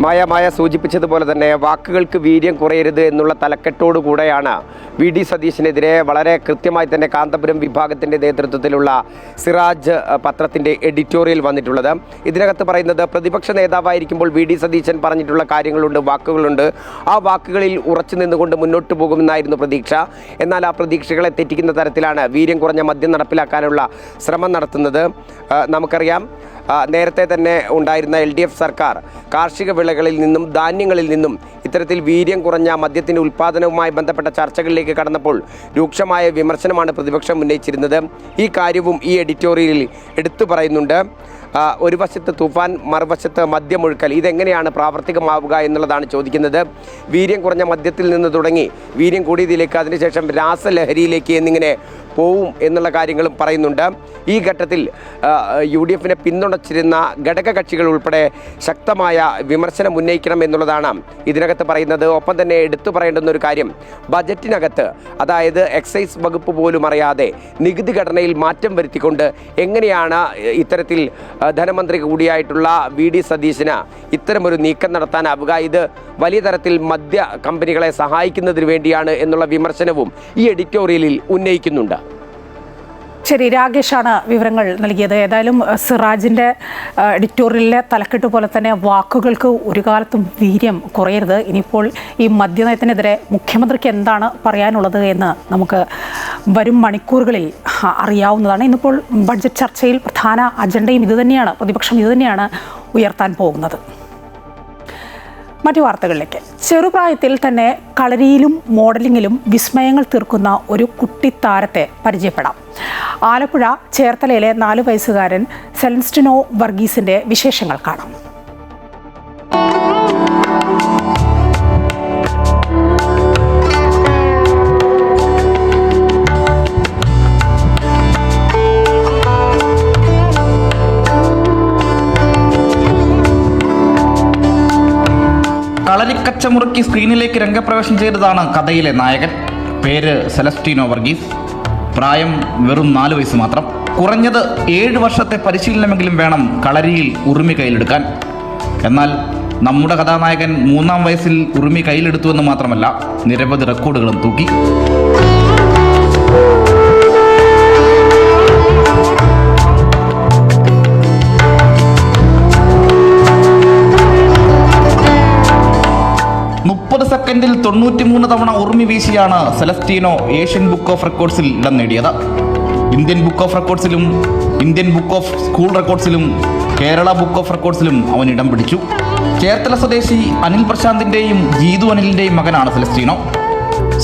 മായ സൂചിപ്പിച്ചതുപോലെ തന്നെ വാക്കുകൾക്ക് വീര്യം കുറയരുത് എന്നുള്ള തലക്കെട്ടോടുകൂടെയാണ് VD സതീശനെതിരെ വളരെ കൃത്യമായി തന്നെ കാന്തപുരം വിഭാഗത്തിൻ്റെ നേതൃത്വത്തിലുള്ള സിറാജ് പത്രത്തിൻ്റെ എഡിറ്റോറിയൽ വന്നിട്ടുള്ളത്. ഇതിനകത്ത് പറയുന്നത് പ്രതിപക്ഷ നേതാവായിരിക്കുമ്പോൾ VD സതീശൻ പറഞ്ഞിട്ടുള്ള കാര്യങ്ങളുണ്ട്, വാക്കുകളുണ്ട്. ആ വാക്കുകളിൽ ഉറച്ചു നിന്നുകൊണ്ട് മുന്നോട്ട് പോകുമെന്നായിരുന്നു പ്രതീക്ഷ. എന്നാൽ ആ പ്രതീക്ഷകളെ തെറ്റിക്കുന്ന തരത്തിലാണ് വീര്യം കുറഞ്ഞ മദ്യം നടപ്പിലാക്കാനുള്ള ശ്രമം നടത്തുന്നത്. നമുക്കറിയാം, നേരത്തെ തന്നെ ഉണ്ടായിരുന്ന LDF സർക്കാർ കാർഷിക വിളകളിൽ നിന്നും ധാന്യങ്ങളിൽ നിന്നും ഇത്തരത്തിൽ വീര്യം കുറഞ്ഞ മദ്യത്തിൻ്റെ ഉൽപ്പാദനവുമായി ബന്ധപ്പെട്ട ചർച്ചകളിലേക്ക് കടന്നപ്പോൾ രൂക്ഷമായ വിമർശനമാണ് പ്രതിപക്ഷം ഉന്നയിച്ചിരുന്നത്. ഈ കാര്യവും ഈ എഡിറ്റോറിയലിൽ എടുത്തു പറയുന്നുണ്ട്. ഒരു വശത്ത് തൂഫാൻ, മറുവശത്ത് മദ്യമൊഴുക്കൽ. ഇതെങ്ങനെയാണ് പ്രാവർത്തികമാവുക എന്നുള്ളതാണ് ചോദിക്കുന്നത്. വീര്യം കുറഞ്ഞ മദ്യത്തിൽ നിന്ന് തുടങ്ങി വീര്യം കൂടിയതിലേക്ക്, അതിനുശേഷം രാസലഹരിയിലേക്ക് എന്നിങ്ങനെ പോവും എന്നുള്ള കാര്യങ്ങളും പറയുന്നുണ്ട്. ഈ ഘട്ടത്തിൽ UDFനെ പിന്തുണച്ചിരുന്ന ഘടകകക്ഷികൾ ഉൾപ്പെടെ ശക്തമായ വിമർശനം ഉന്നയിക്കണം എന്നുള്ളതാണ് ഇതിനകത്ത് പറയുന്നത്. ഒപ്പം തന്നെ എടുത്തു പറയേണ്ടുന്ന ഒരു കാര്യം, ബജറ്റിനകത്ത്, അതായത് എക്സൈസ് വകുപ്പ് പോലും അറിയാതെ നികുതി ഘടനയിൽ മാറ്റം വരുത്തിക്കൊണ്ട് എങ്ങനെയാണ് ഇത്തരത്തിൽ ധനമന്ത്രി കൂടിയായിട്ടുള്ള VD സതീശന് ഇത്തരമൊരു നീക്കം നടത്താനാവുക? ഇത് വലിയ തരത്തിൽ മദ്യ കമ്പനികളെ സഹായിക്കുന്നതിന് വേണ്ടിയാണ് എന്നുള്ള വിമർശനവും ഈ എഡിറ്റോറിയലിൽ ഉന്നയിക്കുന്നുണ്ട്. ശരി, രാകേഷാണ് വിവരങ്ങൾ നൽകിയത്. ഏതായാലും സിറാജിൻ്റെ എഡിറ്റോറിയലിലെ തലക്കെട്ട് പോലെ തന്നെ വാക്കുകൾക്ക് ഒരു കാലത്തും വീര്യം കുറയരുത്. ഇനിയിപ്പോൾ ഈ മദ്യനയത്തിനെതിരെ മുഖ്യമന്ത്രിക്ക് എന്താണ് പറയാനുള്ളത് എന്ന് നമുക്ക് വരും മണിക്കൂറുകളിൽ അറിയാവുന്നതാണ്. ഇന്നിപ്പോൾ ബഡ്ജറ്റ് ചർച്ചയിൽ പ്രധാന അജണ്ടയും ഇതുതന്നെയാണ്, പ്രതിപക്ഷം ഇതുതന്നെയാണ് ഉയർത്താൻ പോകുന്നത്. മറ്റു വാർത്തകളിലേക്ക്. ചെറുപ്രായത്തിൽ തന്നെ കളരിയിലും മോഡലിങ്ങിലും വിസ്മയങ്ങൾ തീർക്കുന്ന ഒരു കുട്ടിത്താരത്തെ പരിചയപ്പെടാം. ആലപ്പുഴ ചേർത്തലയിലെ 4 വയസ്സുകാരൻ സെലൻസ്റ്റിനോ വർഗീസിന്റെ വിശേഷങ്ങൾ കാണാം. കളരിക്കച്ചമുറുക്കി സ്ക്രീനിലേക്ക് രംഗപ്രവേശം ചെയ്തതാണ് കഥയിലെ നായകൻ. പേര് സെലസ്റ്റിനോ വർഗീസ്. പ്രായം വെറും 4 വയസ്സ് മാത്രം. കുറഞ്ഞത് 7 വർഷത്തെ പരിശീലനമെങ്കിലും വേണം കളരിയിൽ ഉറുമി കയ്യിലെടുക്കാൻ. എന്നാൽ നമ്മുടെ കഥാനായകൻ 3-ാം വയസ്സിൽ ഉറുമി കയ്യിലെടുത്തുവെന്ന് മാത്രമല്ല, നിരവധി റെക്കോർഡുകളും തൂക്കി. സെക്കൻഡിൽ 93 തവണ ഉറുമി വീശിയാണ് സെലസ്റ്റീനോ ഏഷ്യൻ ബുക്ക് ഓഫ് റെക്കോർഡ്സിൽ ഇടം നേടിയത്. ഇന്ത്യൻ ബുക്ക് ഓഫ് റെക്കോർഡ്സിലും ഇന്ത്യൻ ബുക്ക് ഓഫ് സ്കൂൾ റെക്കോർഡ്സിലും കേരള ബുക്ക് ഓഫ് റെക്കോർഡ്സിലും അവൻ ഇടം പിടിച്ചു. ചേർത്തല സ്വദേശി അനിൽ പ്രശാന്തിൻ്റെയും ജീതു അനിലിൻ്റെയും മകനാണ് സെലസ്റ്റീനോ.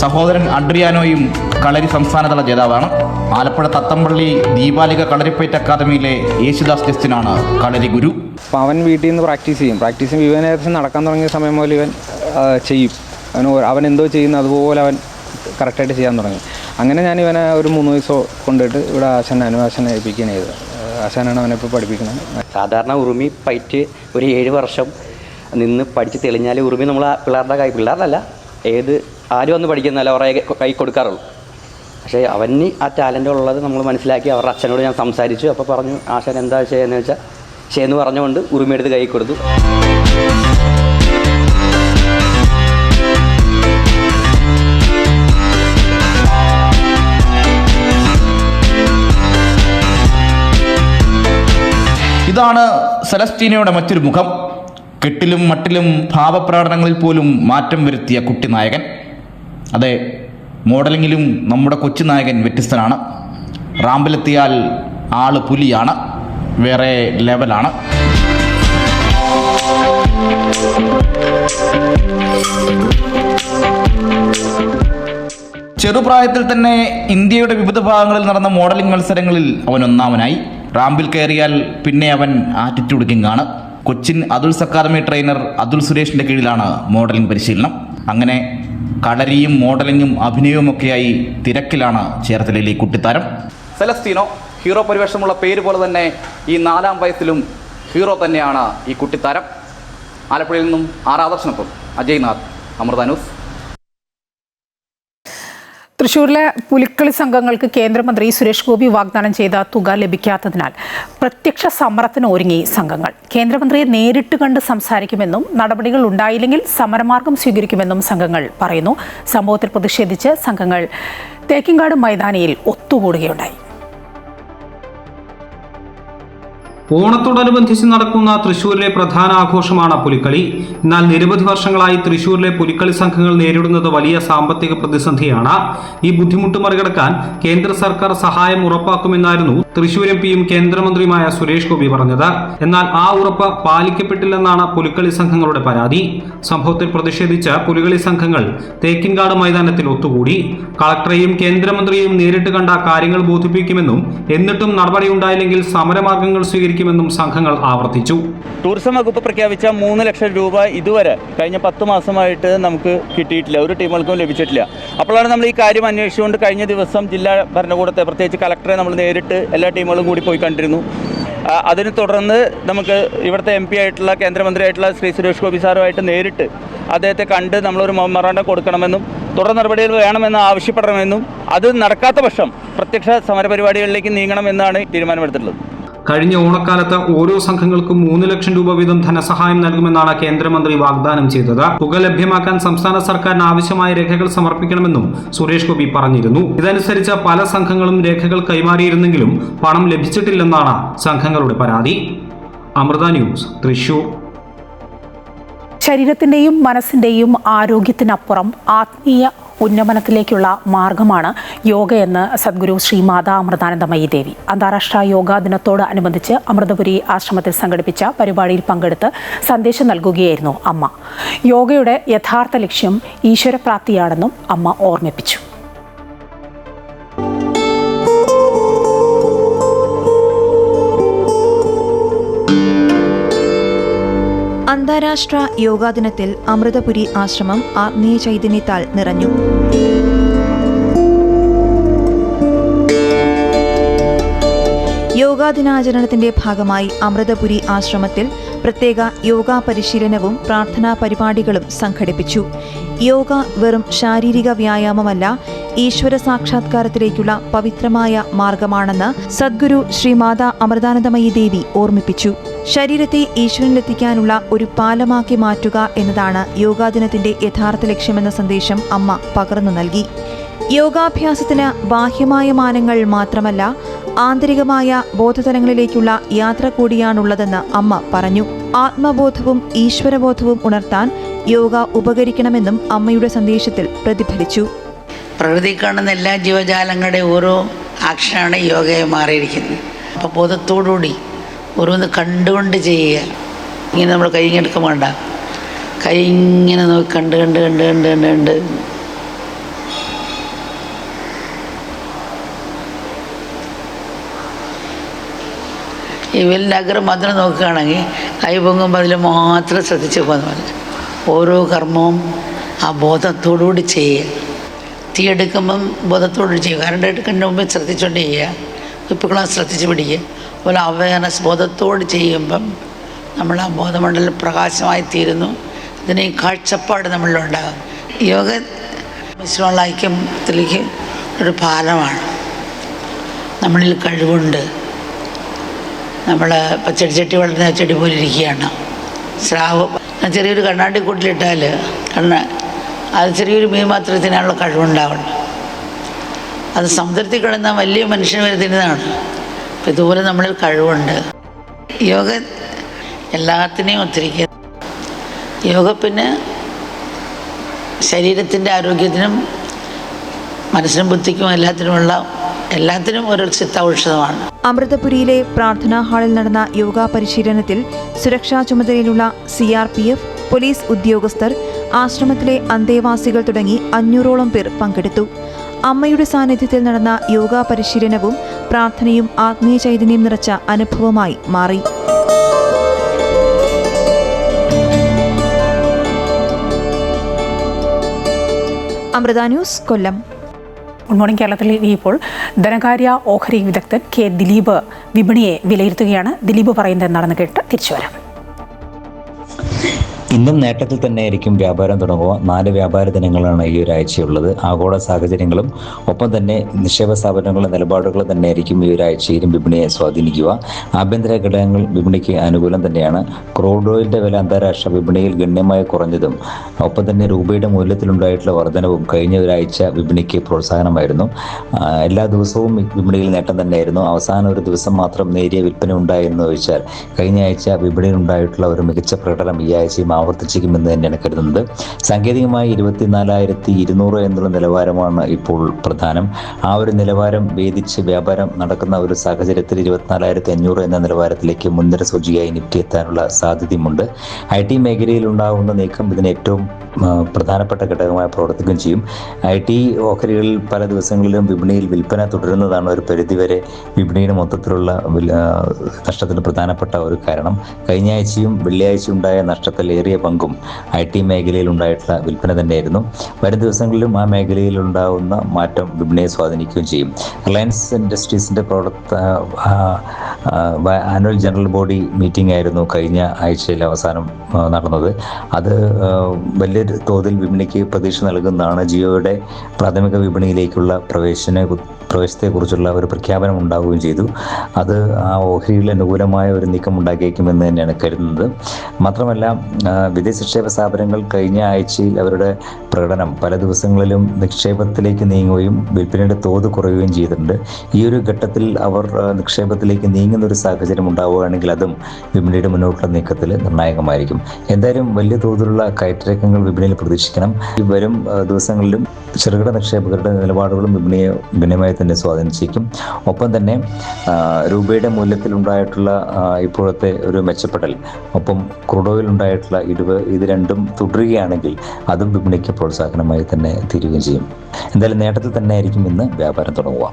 സഹോദരൻ അഡ്രിയാനോയും കളരി സംസ്ഥാനതല ജേതാവാണ്. ആലപ്പുഴ തത്തമ്പള്ളി ദീപാലിക കളരിപ്പയറ്റ് അക്കാദമിയിലെ യേശുദാസ് ജസ്റ്റിനാണ് കളരി ഗുരു. അപ്പോൾ അവൻ വീട്ടിൽ നിന്ന് പ്രാക്ടീസ് ചെയ്യും. ഇവൻ ഏകദേശം നടക്കാൻ തുടങ്ങിയ സമയം മുതൽ ഇവൻ ചെയ്യും. അവൻ എന്തോ ചെയ്യുന്ന അതുപോലെ അവൻ കറക്റ്റായിട്ട് ചെയ്യാൻ തുടങ്ങി. അങ്ങനെ ഞാൻ ഇവനെ ഒരു 3 വയസ്സോ കൊണ്ടിട്ട് ഇവിടെ ആശാനെ ഏൽപ്പിക്കുകയാണ് ചെയ്തത്. ആശാനാണ് അവനെ ഇപ്പോൾ പഠിപ്പിക്കുന്നത്. സാധാരണ ഉറുമി പയറ്റ് ഒരു 7 വർഷം നിന്ന് പഠിച്ച് തെളിഞ്ഞാൽ ഉറുമി നമ്മൾ പിള്ളേരുടെ ആരും വന്ന് പഠിക്കുന്നല്ല അവരുടെ കൈ കൊടുക്കാറുള്ളൂ. പക്ഷേ അവന് ആ ടാലൻ്റ് ഉള്ളത് നമ്മൾ മനസ്സിലാക്കി അവരുടെ അച്ഛനോട് ഞാൻ സംസാരിച്ചു. അപ്പോൾ പറഞ്ഞു, ആശാൻ എന്താ ചെയ്യുന്നത് വെച്ചാൽ ചെയ്യുന്നു പറഞ്ഞുകൊണ്ട് ഉറുമിയെടുത്ത് കൈ കൊടുത്തു. ഇതാണ് സെലസ്റ്റീനോയുടെ മറ്റൊരു മുഖം. കെട്ടിലും മട്ടിലും ഭാവപ്രകടനങ്ങളിൽ പോലും മാറ്റം വരുത്തിയ കുട്ടി നായകൻ. അതെ, മോഡലിങ്ങിലും നമ്മുടെ കൊച്ചു നായകൻ വ്യത്യസ്തനാണ്. റാമ്പിലെത്തിയാൽ ആള് പുലിയാണ്, വേറെ ലെവലാണ്. ചെറുപ്രായത്തിൽ തന്നെ ഇന്ത്യയുടെ വിവിധ ഭാഗങ്ങളിൽ നടന്ന മോഡലിംഗ് മത്സരങ്ങളിൽ അവൻ ഒന്നാമനായി. റാമ്പിൽ കയറിയാൽ പിന്നെ അവൻ ആറ്റിറ്റ്യൂഡ് കിങ്ങാണ്. കൊച്ചിൻ അതുൽസ് അക്കാദമി ട്രെയിനർ അതുൽ സുരേഷിൻ്റെ കീഴിലാണ് മോഡലിംഗ് പരിശീലനം. അങ്ങനെ കളരിയും മോഡലിങ്ങും അഭിനയവുമൊക്കെയായി തിരക്കിലാണ് ചേർത്തലയിലെ കുട്ടിത്താരം. സെലസ്റ്റീനോ ഹീറോ പരിവേഷമുള്ള പേര് പോലെ തന്നെ ഈ 4-ാം വയസ്സിലും ഹീറോ തന്നെയാണ് ഈ കുട്ടിത്താരം. ആലപ്പുഴയിൽ നിന്നും ആദർശനൊപ്പം അജയ് നാഥ്, അമൃത ന്യൂസ്. തൃശ്ശൂരിലെ പുലിക്കളി സംഘങ്ങൾക്ക് കേന്ദ്രമന്ത്രി സുരേഷ് ഗോപി വാഗ്ദാനം ചെയ്ത തുക ലഭിക്കാത്തതിനാൽ പ്രത്യക്ഷ സമരത്തിന് ഒരുങ്ങി സംഘങ്ങൾ. കേന്ദ്രമന്ത്രിയെ നേരിട്ട് കണ്ട് സംസാരിക്കുമെന്നും നടപടികൾ ഉണ്ടായില്ലെങ്കിൽ സമരമാർഗം സ്വീകരിക്കുമെന്നും സംഘങ്ങൾ പറയുന്നു. സംഭവത്തിൽ പ്രതിഷേധിച്ച് സംഘങ്ങൾ തേക്കിൻകാട് മൈതാനിയിൽ ഒത്തുകൂടുകയുണ്ടായി. ഓണത്തോടനുബന്ധിച്ച് നടക്കുന്ന തൃശ്ശൂരിലെ പ്രധാന ആഘോഷമാണ് പുലിക്കളി. എന്നാൽ നിരവധി വർഷങ്ങളായി തൃശ്ശൂരിലെ പുലിക്കളി സംഘങ്ങൾ നേരിടുന്നത് വലിയ സാമ്പത്തിക പ്രതിസന്ധിയാണ്. ഈ ബുദ്ധിമുട്ട് മറികടക്കാൻ കേന്ദ്ര സർക്കാർ സഹായം ഉറപ്പാക്കുമെന്നായിരുന്നു തൃശ്ശൂർ എംപിയും കേന്ദ്രമന്ത്രിയുമായ സുരേഷ് ഗോപി പറഞ്ഞത്. എന്നാൽ ആ ഉറപ്പ് പാലിക്കപ്പെട്ടില്ലെന്നാണ് പുലിക്കളി സംഘങ്ങളുടെ പരാതി. സംഭവത്തിൽ പ്രതിഷേധിച്ച് പുലികളി സംഘങ്ങൾ തേക്കിൻകാട് മൈതാനത്തിൽ ഒത്തുകൂടി. കളക്ടറെയും കേന്ദ്രമന്ത്രിയെയും നേരിട്ട് കണ്ട കാര്യങ്ങൾ ബോധിപ്പിക്കുമെന്നും എന്നിട്ടും നടപടിയുണ്ടായില്ലെങ്കിൽ സമരമാർഗങ്ങൾ സ്വീകരിക്കുമെന്നും സംഘങ്ങൾ ആവർത്തിച്ചു. ടൂറിസം വകുപ്പ് പ്രഖ്യാപിച്ച 3 ലക്ഷം രൂപ ഇതുവരെ കഴിഞ്ഞ 10 മാസമായിട്ട് നമുക്ക് കിട്ടിയിട്ടില്ല, ഒരു ടീമുകൾക്കും ലഭിച്ചിട്ടില്ല. അപ്പോഴാണ് നമ്മൾ ഈ കാര്യം അന്വേഷിച്ചുകൊണ്ട് കഴിഞ്ഞ ദിവസം ജില്ലാ ഭരണകൂടത്തെ, പ്രത്യേകിച്ച് കളക്ടറെ നമ്മൾ നേരിട്ട് എല്ലാ ടീമുകളും കൂടി പോയി കണ്ടിരുന്നു. അതിനെ തുടർന്ന് നമുക്ക് ഇവിടുത്തെ MP ആയിട്ടുള്ള കേന്ദ്രമന്ത്രിയായിട്ടുള്ള ശ്രീ സുരേഷ് ഗോപി സാറുമായിട്ട് നേരിട്ട് അദ്ദേഹത്തെ കണ്ട് നമ്മളൊരു മെമ്മോറാണ്ടം കൊടുക്കണമെന്നും തുടർ നടപടികൾ വേണമെന്ന് ആവശ്യപ്പെടണമെന്നും അത് നടക്കാത്ത പക്ഷം പ്രത്യക്ഷ സമരപരിപാടികളിലേക്ക് നീങ്ങണമെന്നാണ് തീരുമാനമെടുത്തിട്ടുള്ളത്. കഴിഞ്ഞ ഓണക്കാലത്ത് ഓരോ സംഘങ്ങൾക്കും 3 ലക്ഷം രൂപ വീതം ധനസഹായം നൽകുമെന്നാണ് കേന്ദ്രമന്ത്രി വാഗ്ദാനം ചെയ്തത്. തുക ലഭ്യമാക്കാൻ സംസ്ഥാന സർക്കാരിന് ആവശ്യമായ രേഖകൾ സമർപ്പിക്കണമെന്നും സുരേഷ് ഗോപി പറഞ്ഞിരുന്നു. ഇതനുസരിച്ച് പല സംഘങ്ങളും രേഖകൾ കൈമാറിയിരുന്നെങ്കിലും പണം ലഭിച്ചിട്ടില്ലെന്നാണ് സംഘങ്ങളുടെ പരാതി. അമൃത ന്യൂസ്, തൃശൂർ. ശരീരത്തിൻ്റെയും മനസ്സിൻ്റെയും ആരോഗ്യത്തിനപ്പുറം ആത്മീയ ഉന്നമനത്തിലേക്കുള്ള മാർഗമാണ് യോഗയെന്ന് സദ്ഗുരു ശ്രീ മാതാ അമൃതാനന്ദമയി ദേവി. അന്താരാഷ്ട്ര യോഗാ ദിനത്തോടനുബന്ധിച്ച് അമൃതപുരി ആശ്രമത്തിൽ സംഘടിപ്പിച്ച പരിപാടിയിൽ പങ്കെടുത്ത് സന്ദേശം നൽകുകയായിരുന്നു അമ്മ. യോഗയുടെ യഥാർത്ഥ ലക്ഷ്യം ഈശ്വരപ്രാപ്തിയാണെന്നും അമ്മ ഓർമ്മിപ്പിച്ചു. അന്താരാഷ്ട്ര യോഗാ ദിനത്തിൽ അമൃതപുരി ആശ്രമം ആത്മീയ ചൈതന്യത്താൽ നിറഞ്ഞു. യോഗാ ദിനാചരണത്തിന്റെ ഭാഗമായി അമൃതപുരി ആശ്രമത്തിൽ പ്രത്യേക യോഗാ പരിശീലനവും പ്രാർത്ഥനാ പരിപാടികളും സംഘടിപ്പിച്ചു. യോഗ വെറും ശാരീരിക വ്യായാമമല്ല, ഈശ്വര സാക്ഷാത്കാരത്തിലേക്കുള്ള പവിത്രമായ മാർഗമാണെന്ന് സദ്ഗുരു ശ്രീ മാതാ അമൃതാനന്ദമയി ദേവി ഓർമ്മിപ്പിച്ചു. ശരീരത്തെ ഈശ്വരനിലെത്തിക്കാനുള്ള ഒരു പാലമാക്കി മാറ്റുക എന്നതാണ് യോഗാദിനത്തിന്റെ യഥാർത്ഥ ലക്ഷ്യമെന്ന സന്ദേശം അമ്മ പകർന്നു നൽകി. യോഗാഭ്യാസത്തിന് ബാഹ്യമായ മാനങ്ങൾ മാത്രമല്ല, ആന്തരികമായ ബോധതലങ്ങളിലേക്കുള്ള യാത്ര കൂടിയാണുള്ളതെന്ന് അമ്മ പറഞ്ഞു. ആത്മബോധവും ഈശ്വരബോധവും ഉണർത്താൻ യോഗ ഉപകരിക്കണമെന്നും അമ്മയുടെ സന്ദേശത്തിൽ പ്രതിഫലിച്ചു. പ്രകൃതി കാണുന്ന എല്ലാ ജീവജാലങ്ങളുടെ ഓരോ ആക്ഷനാണ് യോഗയെ മാറിയിരിക്കുന്നത്. അപ്പോൾ ബോധത്തോടുകൂടി ഓരോന്ന് കണ്ടുകൊണ്ട് ചെയ്യുക. ഇങ്ങനെ നമ്മൾ കൈ ഇങ്ങെടുക്കാൻ വേണ്ട, കൈ ഇങ്ങനെ നോക്കി കണ്ട് കണ്ട് കണ്ട് കണ്ട് കണ്ട് കണ്ട് ഈ വെല്ലിൻ്റെ അഗ്രം മാത്രം നോക്കുകയാണെങ്കിൽ കൈ പൊങ്ങുമ്പോൾ അതിൽ മാത്രം ശ്രദ്ധിച്ച് പോകുന്ന പോലെ ഓരോ കർമ്മവും ആ ബോധത്തോടുകൂടി ചെയ്യുക. തീ എടുക്കുമ്പം ബോധത്തോടുകൂടി ചെയ്യുക. കറണ്ട് എടുക്കുന്നതിന് മുമ്പ് ശ്രദ്ധിച്ചുകൊണ്ട് ചെയ്യുക. ഉപ്പിക്കുളം ശ്രദ്ധിച്ച് പിടിക്കുക. അതുപോലെ അവയർനെസ് ബോധത്തോട് ചെയ്യുമ്പം നമ്മൾ ആ ബോധമണ്ഡലം പ്രകാശമായി തീരുന്നു. ഇതിന് ഈ കാഴ്ചപ്പാട് നമ്മളിലുണ്ടാകും. യോഗ വിശ്വമുള്ള ഐക്യത്തിലേക്ക് ഒരു പാലമാണ്. നമ്മളിൽ കഴിവുണ്ട്. നമ്മൾ ഇപ്പം ചെടിച്ചട്ടി വളർന്ന ചെടി പോലെ ഇരിക്കുകയാണ്. സ്രാവ് ചെറിയൊരു കണ്ണാടി കൂട്ടിലിട്ടാൽ അത് ചെറിയൊരു മീൻ മാത്രമേ തിന്നാനുള്ള കഴിവുണ്ടാവുള്ളൂ. അത് സമുദ്രത്തിൽ കിടന്ന വലിയ മനുഷ്യന് വരെ തിന്നതാണ്. അപ്പം ഇതുപോലെ നമ്മളിൽ കഴിവുണ്ട്. യോഗ എല്ലാത്തിനെയും ഒത്തിരിക്കുക. യോഗ പിന്നെ ശരീരത്തിൻ്റെ ആരോഗ്യത്തിനും മനസ്സിനും ബുദ്ധിക്കും എല്ലാത്തിനും ഒരു ചിത്ത ഔഷധമാണ്. അമൃതപുരിയിലെ പ്രാർത്ഥനാ ഹാളിൽ നടന്ന യോഗാ പരിശീലനത്തിൽ സുരക്ഷാ ചുമതലയിലുള്ള CRPF, പോലീസ് ഉദ്യോഗസ്ഥർ, ആശ്രമത്തിലെ അന്തേവാസികൾ തുടങ്ങി 500ഓളം പേർ പങ്കെടുത്തു. അമ്മയുടെ സാന്നിധ്യത്തിൽ നടന്ന യോഗാ പരിശീലനവും പ്രാർത്ഥനയും ആത്മീയ ചൈതന്യം നിറച്ച അനുഭവമായി മാറി. Amrita news, Kollam. Good morning. കേരളത്തിൽ ഇപ്പോൾ ധനകാര്യ ഓഹരി വിദഗ്ധൻ കെ ദിലീപ് വിപണിയെ വിലയിരുത്തുകയാണ്. ദിലീപ് പറയുന്നത് എന്താണെന്ന് കേട്ട് തിരിച്ചു വരാം. ഇന്നും നേട്ടത്തിൽ തന്നെയായിരിക്കും വ്യാപാരം തുടങ്ങുക. 4 വ്യാപാര ദിനങ്ങളാണ് ഈ ഒരാഴ്ചയുള്ളത്. ആഗോള സാഹചര്യങ്ങളും ഒപ്പം തന്നെ നിക്ഷേപ സ്ഥാപനങ്ങളുടെ നിലപാടുകളും തന്നെയായിരിക്കും ഈ ഒരാഴ്ചയിലും വിപണിയെ സ്വാധീനിക്കുക. ആഭ്യന്തര ഘടകങ്ങൾ വിപണിക്ക് അനുകൂലം തന്നെയാണ്. ക്രൂഡ് ഓയിലിൻ്റെ വില അന്താരാഷ്ട്ര വിപണിയിൽ ഗണ്യമായി കുറഞ്ഞതും ഒപ്പം തന്നെ രൂപയുടെ മൂല്യത്തിലുണ്ടായിട്ടുള്ള വർധനവും കഴിഞ്ഞ ഒരാഴ്ച വിപണിക്ക് പ്രോത്സാഹനമായിരുന്നു. എല്ലാ ദിവസവും വിപണിയിൽ നേട്ടം തന്നെയായിരുന്നു. അവസാന ഒരു ദിവസം മാത്രം നേരിയ വിൽപ്പന ഉണ്ടായെന്ന് ചോദിച്ചാൽ കഴിഞ്ഞ ആഴ്ച വിപണിയിൽ ഉണ്ടായിട്ടുള്ള ഒരു മികച്ച പ്രകടനം ഈ ആഴ്ചയും ആവർത്തിച്ചിരിക്കുമെന്ന് തന്നെയാണ് കരുതുന്നത്. സാങ്കേതികമായി 24,200 എന്നുള്ള നിലവാരമാണ് ഇപ്പോൾ പ്രധാനം. ആ ഒരു നിലവാരം ഭേദിച്ച് വ്യാപാരം നടക്കുന്ന ഒരു സാഹചര്യത്തിൽ 24,500 എന്ന നിലവാരത്തിലേക്ക് മുൻനിര സൂചികയായി നിഫ്റ്റി എത്താനുള്ള സാധ്യതയുമുണ്ട്. IT മേഖലയിൽ ഉണ്ടാകുന്ന നീക്കം ഇതിന് ഏറ്റവും പ്രധാനപ്പെട്ട ഘടകമായി പ്രവർത്തിക്കുകയും ചെയ്യും. IT ഓഹരികളിൽ പല ദിവസങ്ങളിലും വിപണിയിൽ വിൽപ്പന തുടരുന്നതാണ് ഒരു പരിധിവരെ വിപണിയുടെ മൊത്തത്തിലുള്ള നഷ്ടത്തിന് പ്രധാനപ്പെട്ട ഒരു കാരണം. കഴിഞ്ഞ ആഴ്ചയും വെള്ളിയാഴ്ച ഉണ്ടായ നഷ്ടത്തിൽ ഏറിയ പങ്കും IT മേഖലയിൽ ഉണ്ടായിട്ടുള്ള വിൽപ്പന തന്നെയായിരുന്നു. വരും ദിവസങ്ങളിലും ആ മേഖലയിൽ ഉണ്ടാകുന്ന മാറ്റം വിപണിയെ സ്വാധീനിക്കുകയും ചെയ്യും. റിലയൻസ് ഇൻഡസ്ട്രീസിൻ്റെ ആനുവൽ ജനറൽ ബോഡി മീറ്റിംഗ് ആയിരുന്നു കഴിഞ്ഞ ആഴ്ചയിൽ അവസാനം നടന്നത്. അത് വലിയ തോതിൽ വിപണിക്ക് പ്രതീക്ഷ നൽകുന്നതാണ്. ജിയോയുടെ പ്രാഥമിക വിപണിയിലേക്കുള്ള പ്രവേശത്തെക്കുറിച്ചുള്ള ഒരു പ്രഖ്യാപനം ഉണ്ടാവുകയും ചെയ്തു. അത് ആ ഓഹരിയിൽ അനുകൂലമായ ഒരു നീക്കം ഉണ്ടാക്കിയേക്കുമെന്ന് തന്നെയാണ് കരുതുന്നത്. മാത്രമല്ല, വിദേശ നിക്ഷേപ സ്ഥാപനങ്ങൾ കഴിഞ്ഞ ആഴ്ചയിൽ അവരുടെ പ്രകടനം പല ദിവസങ്ങളിലും നിക്ഷേപത്തിലേക്ക് നീങ്ങുകയും വിൽപ്പനയുടെ തോത് കുറയുകയും ചെയ്തിട്ടുണ്ട്. ഈ ഒരു ഘട്ടത്തിൽ അവർ നിക്ഷേപത്തിലേക്ക് നീങ്ങുന്ന ഒരു സാഹചര്യം ഉണ്ടാവുകയാണെങ്കിൽ അതും വിപണിയുടെ മുന്നോട്ടുള്ള നീക്കത്തിൽ നിർണായകമായിരിക്കും. എന്തായാലും വലിയ തോതിലുള്ള കയറ്റിറക്കങ്ങൾ വിപണിയിൽ പ്രതീക്ഷിക്കണം. വരും ദിവസങ്ങളിലും ചെറുകിട നിക്ഷേപകരുടെ നിലപാടുകളും വിപണിയെ ഗണ്യമായി തന്നെ സ്വാധീനിച്ചേക്കും. ഒപ്പം തന്നെ രൂപയുടെ മൂല്യത്തിലുണ്ടായിട്ടുള്ള ഇപ്പോഴത്തെ ഒരു മെച്ചപ്പെടൽ, ഒപ്പം ക്രൂഡ് ഓയിൽ ഉണ്ടായിട്ടുള്ള ഇടിവ്, ഇത് രണ്ടും തുടരുകയാണെങ്കിൽ അതും വിപണിക്ക് പ്രോത്സാഹനമായി തന്നെ തീരുകയും ചെയ്യും. എന്തായാലും നേട്ടത്തിൽ തന്നെ ആയിരിക്കും ഇന്ന് വ്യാപാരം തുടങ്ങുക.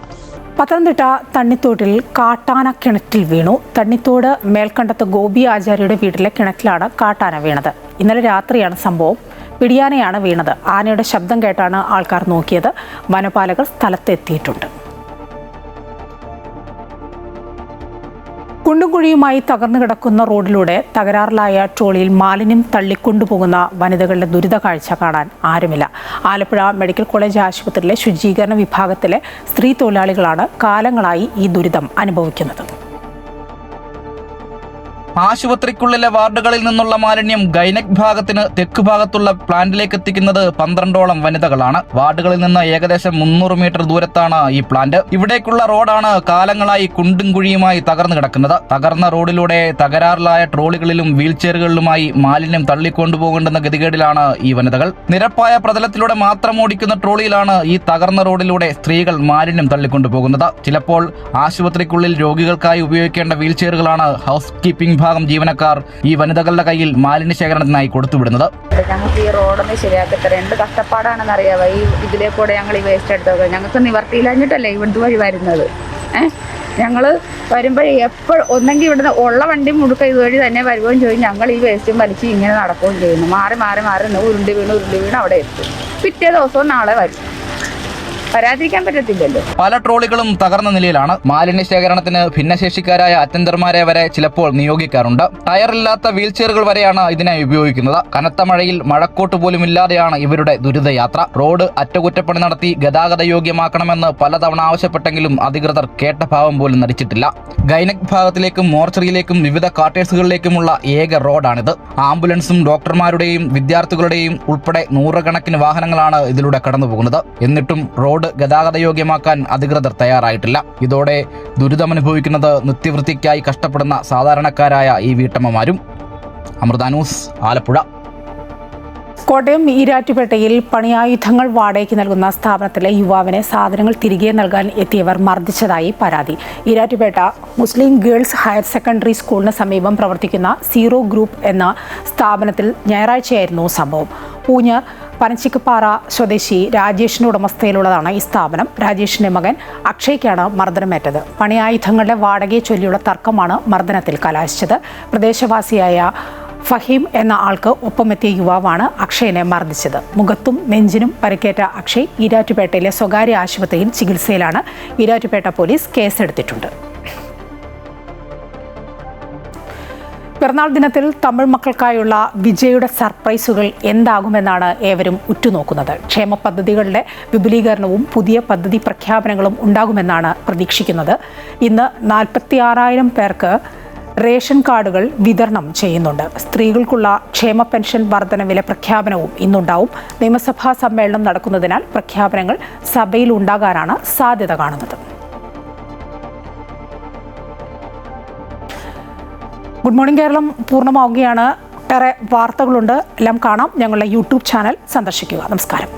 പത്തനംതിട്ട തണ്ണിത്തോട്ടിൽ കാട്ടാന കിണറ്റിൽ വീണു. തണ്ണിത്തോട് മേൽക്കണ്ടത്ത് ഗോപി ആചാര്യയുടെ വീട്ടിലെ കിണറ്റിലാണ് കാട്ടാന വീണത്. ഇന്നലെ രാത്രിയാണ് സംഭവം. പിടിയാനയാണ് വീണത്. ആനയുടെ ശബ്ദം കേട്ടാണ് ആൾക്കാർ നോക്കിയത്. വനപാലകർ സ്ഥലത്തെത്തിയിട്ടുണ്ട്. കുണ്ടും കുഴിയുമായി തകർന്നു കിടക്കുന്ന റോഡിലൂടെ തകരാറിലായ ട്രോളിയിൽ മാലിന്യം തള്ളിക്കൊണ്ടുപോകുന്ന വനിതകളുടെ ദുരിത കാഴ്ച കാണാൻ ആരുമില്ല. ആലപ്പുഴ മെഡിക്കൽ കോളേജ് ആശുപത്രിയിലെ ശുചീകരണ വിഭാഗത്തിലെ സ്ത്രീ തൊഴിലാളികളാണ് കാലങ്ങളായി ഈ ദുരിതം അനുഭവിക്കുന്നത്. ആശുപത്രിക്കുള്ളിലെ വാർഡുകളിൽ നിന്നുള്ള മാലിന്യം ഗൈനക് ഭാഗത്തിന് തെക്ക് ഭാഗത്തുള്ള പ്ലാന്റിലേക്ക് എത്തിക്കുന്നത് 12ഓളം വനിതകളാണ്. വാർഡുകളിൽ നിന്ന് ഏകദേശം 300 മീറ്റർ ദൂരത്താണ് ഈ പ്ലാന്റ്. ഇവിടേക്കുള്ള റോഡാണ് കാലങ്ങളായി കുണ്ടും കുഴിയുമായി തകർന്നു കിടക്കുന്നത്. തകർന്ന റോഡിലൂടെ തകരാറിലായ ട്രോളികളിലും വീൽചെയറുകളിലുമായി മാലിന്യം തള്ളിക്കൊണ്ടുപോകേണ്ടുന്ന ഗതികേടിലാണ് ഈ വനിതകൾ. നിരപ്പായ പ്രതലത്തിലൂടെ മാത്രം ഓടിക്കുന്ന ട്രോളിയിലാണ് ഈ തകർന്ന റോഡിലൂടെ സ്ത്രീകൾ മാലിന്യം തള്ളിക്കൊണ്ടുപോകുന്നത്. ചിലപ്പോൾ ആശുപത്രിക്കുള്ളിൽ രോഗികൾക്കായി ഉപയോഗിക്കേണ്ട വീൽചെയറുകളാണ് ഹൗസ് കീപ്പിംഗ് വിഭാഗം ജീവനക്കാർ ഈ വനിതകളുടെ കയ്യിൽ മാലിന്യ ശേഖരണത്തിനായി കൊടുത്തുവിടുന്നത്. ഞങ്ങൾക്ക് ഈ റോഡൊന്ന് ശരിയാക്കി തരാം. എന്ത് കഷ്ടപ്പാടാണെന്ന് അറിയാവോ. ഈ ഇതിലേക്കൂടെ ഞങ്ങൾ ഈ വേസ്റ്റ് എടുത്തൊക്കെ ഞങ്ങൾക്ക് നിവർത്തിയില്ലാഞ്ഞിട്ടല്ലേ ഇവിടുത്തെ വഴി വരുന്നത്. ഞങ്ങൾ വരുമ്പോൾ ഒന്നെങ്കിൽ ഇവിടുന്ന് ഉള്ള വണ്ടി മുഴുക്ക ഇതുവഴി തന്നെ വരുകയും ചെയ്യും. ഞങ്ങൾ ഈ വേസ്റ്റും വലിച്ച് ഇങ്ങനെ നടക്കുകയും ചെയ്യുന്നു. മാറി മാറി മാറി ഉരുണ്ടി വീണ് അവിടെ എത്തും. പിറ്റേ ദിവസവും നാളെ വരും. വരാതിരിക്കാൻ പറ്റത്തില്ലല്ലോ. പല ട്രോളികളും തകർന്ന നിലയിലാണ്. മാലിന്യ ശേഖരണത്തിന് ഭിന്നശേഷിക്കാരായ അറ്റൻഡർമാരെ വരെ ചിലപ്പോൾ നിയോഗിക്കാറുണ്ട്. ടയറില്ലാത്ത വീൽചെയറുകൾ വരെയാണ് ഇതിനായി ഉപയോഗിക്കുന്നത്. കനത്ത മഴയിൽ മഴക്കോട്ട് പോലും ഇല്ലാതെയാണ് ഇവരുടെ ദുരിതയാത്ര. റോഡ് അറ്റകുറ്റപ്പണി നടത്തി ഗതാഗത യോഗ്യമാക്കണമെന്ന് പലതവണ ആവശ്യപ്പെട്ടെങ്കിലും അധികൃതർ കേട്ട ഭാവം പോലും നടിച്ചിട്ടില്ല. ഗൈനക് ഭാഗത്തിലേക്കും മോർച്ചറിയിലേക്കും വിവിധ ക്വാർട്ടേഴ്സുകളിലേക്കുമുള്ള ഏക റോഡാണിത്. ആംബുലൻസും ഡോക്ടർമാരുടെയും വിദ്യാർത്ഥികളുടെയും ഉൾപ്പെടെ നൂറുകണക്കിന് വാഹനങ്ങളാണ് ഇതിലൂടെ കടന്നുപോകുന്നത്. എന്നിട്ടും റോഡ് ഗതാഗത യോഗ്യമാക്കാൻ അധികൃതർ തയ്യാറായിട്ടില്ല. ഇതോടെ ദുരിതമനുഭവിക്കുന്നത് നിത്യവൃത്തിക്കായി കഷ്ടപ്പെടുന്ന സാധാരണക്കാരായ ഈ വീട്ടമ്മമാരും. അമൃത ന്യൂസ്, ആലപ്പുഴ. കോട്ടയം ഈരാറ്റുപേട്ടയിൽ പണിയായുധങ്ങൾ വാടകയ്ക്ക് നൽകുന്ന സ്ഥാപനത്തിലെ യുവാവിനെ സാധനങ്ങൾ തിരികെ നൽകാൻ എത്തിയവർ മർദ്ദിച്ചതായി പരാതി. ഈരാറ്റുപേട്ട മുസ്ലിം ഗേൾസ് ഹയർ സെക്കൻഡറി സ്കൂളിന് സമീപം പ്രവർത്തിക്കുന്ന സീറോ ഗ്രൂപ്പ് എന്ന സ്ഥാപനത്തിൽ ഞായറാഴ്ചയായിരുന്നു സംഭവം. പൂഞ്ഞാർ പനച്ചിക്കപ്പാറ സ്വദേശി രാജേഷിന്റെ ഉടമസ്ഥയിലുള്ളതാണ് ഈ സ്ഥാപനം. രാജേഷിന്റെ മകൻ അക്ഷയ്ക്കാണ് മർദ്ദനമേറ്റത്. പണിയായുധങ്ങളുടെ വാടകയെ ചൊല്ലിയുള്ള തർക്കമാണ് മർദ്ദനത്തിൽ കലാശിച്ചത്. പ്രദേശവാസിയായ ഫഹീം എന്ന ആൾക്ക് ഒപ്പമെത്തിയ യുവാവാണ് അക്ഷയനെ മർദ്ദിച്ചത്. മുഖത്തും നെഞ്ചിനും പരിക്കേറ്റ അക്ഷയ് ഈരാറ്റുപേട്ടയിലെ സ്വകാര്യ ആശുപത്രിയിൽ ചികിത്സയിലാണ്. ഈരാറ്റുപേട്ട പോലീസ് കേസെടുത്തിട്ടുണ്ട്. പിറന്നാൾ ദിനത്തിൽ തമിഴ് മക്കൾക്കായുള്ള വിജയുടെ സർപ്രൈസുകൾ എന്താകുമെന്നാണ് ഏവരും ഉറ്റുനോക്കുന്നത്. ക്ഷേമ പദ്ധതികളുടെ വിപുലീകരണവും പുതിയ പദ്ധതി പ്രഖ്യാപനങ്ങളും ഉണ്ടാകുമെന്നാണ് പ്രതീക്ഷിക്കുന്നത്. ഇന്ന് 46,000 പേർക്ക് റേഷൻ കാർഡുകൾ വിതരണം ചെയ്യുന്നുണ്ട്. സ്ത്രീകൾക്കുള്ള ക്ഷേമ പെൻഷൻ വർധനവിലെ പ്രഖ്യാപനവും ഇന്നുണ്ടാവും. നിയമസഭാ സമ്മേളനം നടക്കുന്നതിനാൽ പ്രഖ്യാപനങ്ങൾ സഭയിൽ ഉണ്ടാകാനാണ് സാധ്യത കാണുന്നത്. ഗുഡ് മോർണിംഗ് കേരളം പൂർണ്ണമാവുകയാണ്. ഏറെ വാർത്തകളുണ്ട്. എല്ലാം കാണാം. ഞങ്ങളുടെ യൂട്യൂബ് ചാനൽ സന്ദർശിക്കുക. നമസ്കാരം.